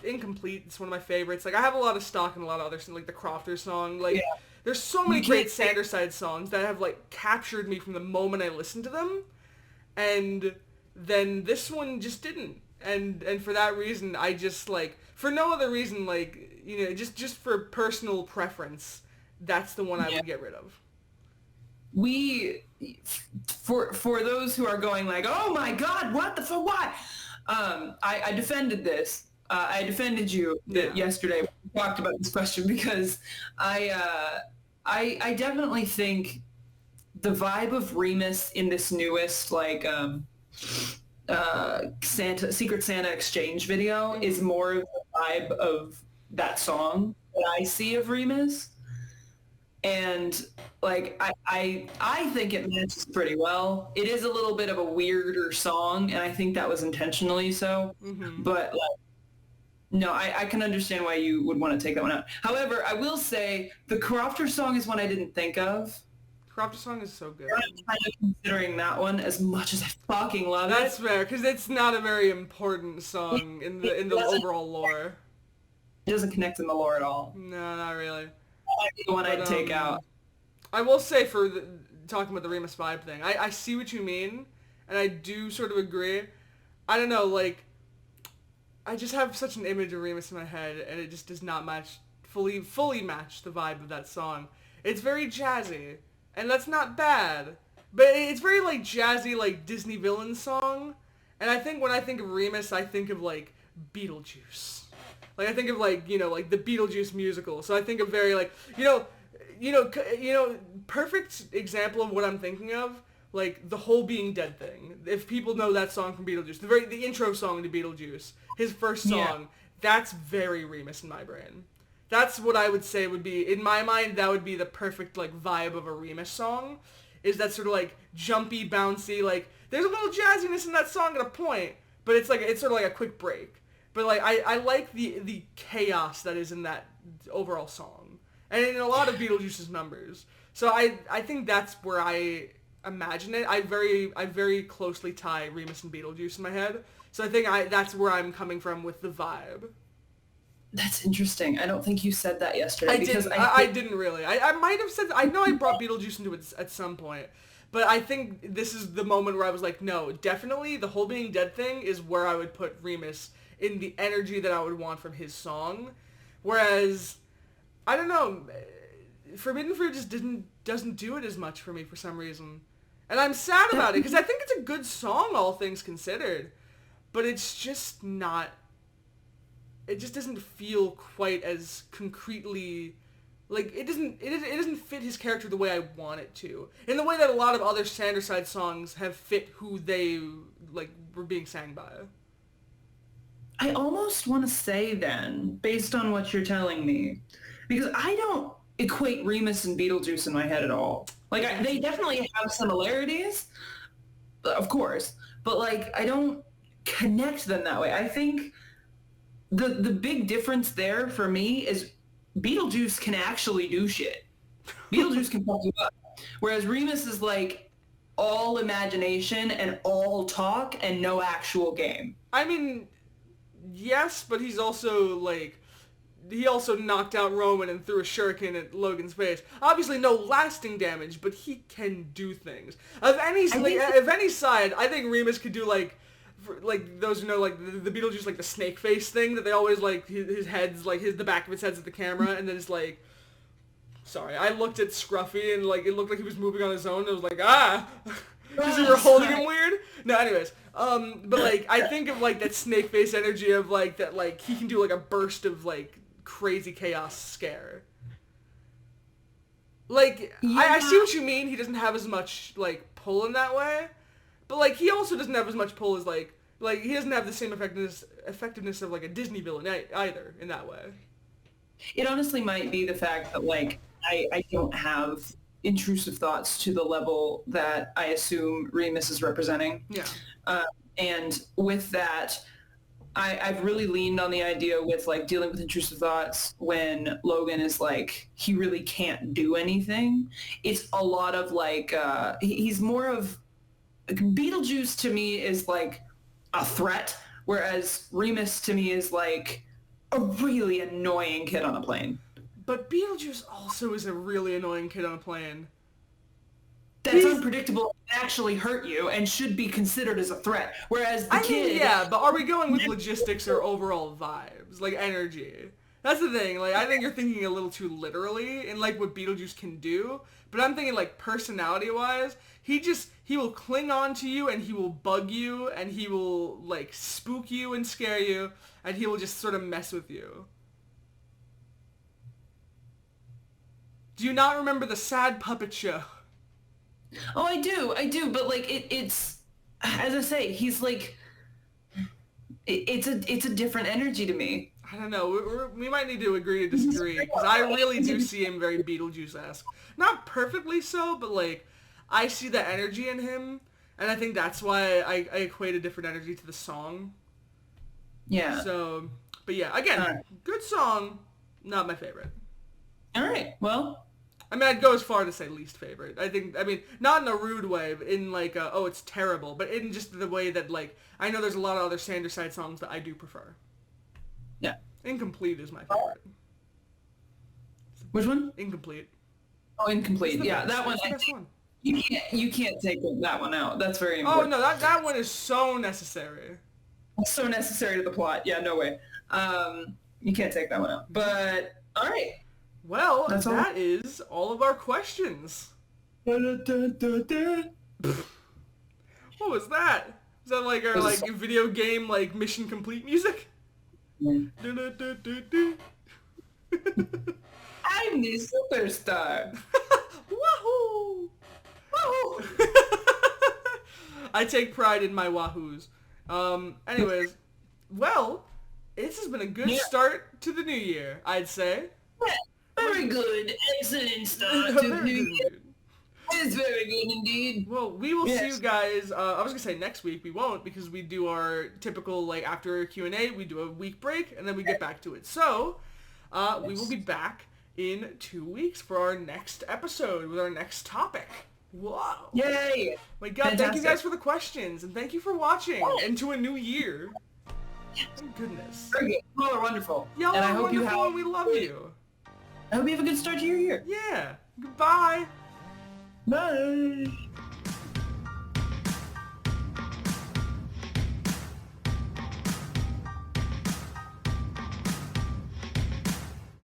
Incomplete, it's one of my favorites. Like I have a lot of stock in a lot of other, like the Crofters song. Like there's so many great Sander Side songs that have like captured me from the moment I listened to them. And then this one just didn't. And for that reason, I just like, for no other reason, like, just for personal preference, that's the one I would get rid of. For those who are going like, oh my God, what the fuck, why? I defended this. I defended you yesterday when we talked about this question because I definitely think the vibe of Remus in this newest like Secret Santa exchange video is more of the vibe of that song that I see of Remus. And like I think it matches pretty well. It is a little bit of a weirder song, and I think that was intentionally so. Mm-hmm. But like, no, I can understand why you would want to take that one out. However, I will say the Crofter song is one I didn't think of. Crofter song is so good. I'm kind of considering that one as much as I fucking love it. That's fair, because it's not a very important song in the overall lore. It doesn't connect in the lore at all. No, not really. The one I'd take out. I will say for talking about the Remus vibe thing, I see what you mean, and I do sort of agree. I don't know, like, I just have such an image of Remus in my head, and it just does not fully match the vibe of that song. It's very jazzy, and that's not bad, but it's very, like, jazzy, like, Disney villain song, and I think when I think of Remus, I think of, like, Beetlejuice. Like, I think of, like, like the Beetlejuice musical. So I think of very, like, perfect example of what I'm thinking of, like, the whole Being Dead thing. If people know that song from Beetlejuice, the intro song to Beetlejuice, his first song, that's very Remus in my brain. That's what I would say would be, in my mind, that would be the perfect, like, vibe of a Remus song. Is that sort of, like, jumpy, bouncy, like, there's a little jazziness in that song at a point, but it's like, it's sort of like a quick break. But, like, I like the chaos that is in that overall song. And in a lot of Beetlejuice's numbers. So I think that's where I imagine it. I very closely tie Remus and Beetlejuice in my head. So I think that's where I'm coming from with the vibe. That's interesting. I don't think you said that yesterday. I didn't really. I might have said... I know I brought Beetlejuice into it at some point. But I think this is the moment where I was like, no, definitely the whole being dead thing is where I would put Remus in the energy that I would want from his song. Whereas, I don't know, Forbidden Fruit just doesn't do it as much for me for some reason. And I'm sad about it, because I think it's a good song, all things considered. But it's just not... It just doesn't feel quite as concretely... Like, it doesn't fit his character the way I want it to. In the way that a lot of other Sanderside songs have fit who they, like, were being sang by. I almost want to say then, based on what you're telling me, because I don't equate Remus and Beetlejuice in my head at all. Like, they definitely have similarities, of course, but, like, I don't connect them that way. I think the big difference there for me is Beetlejuice can actually do shit. Beetlejuice can fuck you up. Whereas Remus is, like, all imagination and all talk and no actual game. I mean... Yes, but he's also, like, he also knocked out Roman and threw a shuriken at Logan's face. Obviously no lasting damage, but he can do things. Of any side, I think Remus could do, like those who know, like, the Beetlejuice, like, the snake face thing that they always, like, his head's, like, the back of his head's at the camera, and then it's, like, sorry, I looked at Scruffy, and, like, it looked like he was moving on his own, and I was like, because we were holding him weird? No, anyways, but, like, I think of, like, that snake face energy of, like, that, like, he can do, like, a burst of, like, crazy chaos scare. Like, yeah. I see what you mean, he doesn't have as much, like, pull in that way, but, like, he also doesn't have as much pull as, like, he doesn't have the same effectiveness of, like, a Disney villain either, in that way. It honestly might be the fact that, like, I don't have intrusive thoughts to the level that I assume Remus is representing. Yeah. And with that, I've really leaned on the idea with, like, dealing with intrusive thoughts when Logan is, like, he really can't do anything. It's a lot of, like, he's more of... Beetlejuice to me is, like, a threat, whereas Remus to me is, like, a really annoying kid on a plane. But Beetlejuice also is a really annoying kid on a plane. That's unpredictable and actually hurt you and should be considered as a threat. Whereas the kid... Yeah, but are we going with logistics or overall vibes? Like, energy? That's the thing. Like, I think you're thinking a little too literally in, like, what Beetlejuice can do. But I'm thinking, like, personality-wise, he will cling on to you and he will bug you and he will, like, spook you and scare you and he will just sort of mess with you. Do you not remember the Sad Puppet Show? Oh, I do, but, like, it's, as I say, he's, like, it's a different energy to me. I don't know, we might need to agree to disagree, because I really do see him very Beetlejuice-esque. Not perfectly so, but, like, I see the energy in him, and I think that's why I equate a different energy to the song. Yeah. So, but yeah, again, good song, not my favorite. Alright, well... I mean, I'd go as far to say least favorite. I mean, not in a rude way, but in, like, oh, it's terrible, but in just the way that, like, I know there's a lot of other Sanderside songs that I do prefer. Yeah. Incomplete is my favorite. Which one? Incomplete. Oh, Incomplete. Yeah, best. That one. That's the best one. You can't take that one out. That's very important. Oh, no, that one is so necessary. So necessary to the plot. Yeah, no way. You can't take that one out. But, alright. Well, that is all of our questions. What was that? Is that like our video game like mission complete music? I'm the superstar. Wahoo! Wahoo! I take pride in my wahoos. Anyways, well, this has been a good start to the new year, I'd say. Very good. Excellent start to Very New Year. good. It's very good indeed. Well, we will see you guys, I was going to say next week, we won't, because we do our typical, like, after Q&A, we do a week break, and then we get back to it. So, we will be back in 2 weeks for our next episode with our next topic. Whoa. Yay. My God, Fantastic. thank you guys for the questions, and thank you for watching into a new year. Thank goodness. Very good. You all are wonderful. Y'all and I are hope you wonderful, have. and we love you. I hope you have a good start to your year. Yeah. Goodbye. Bye.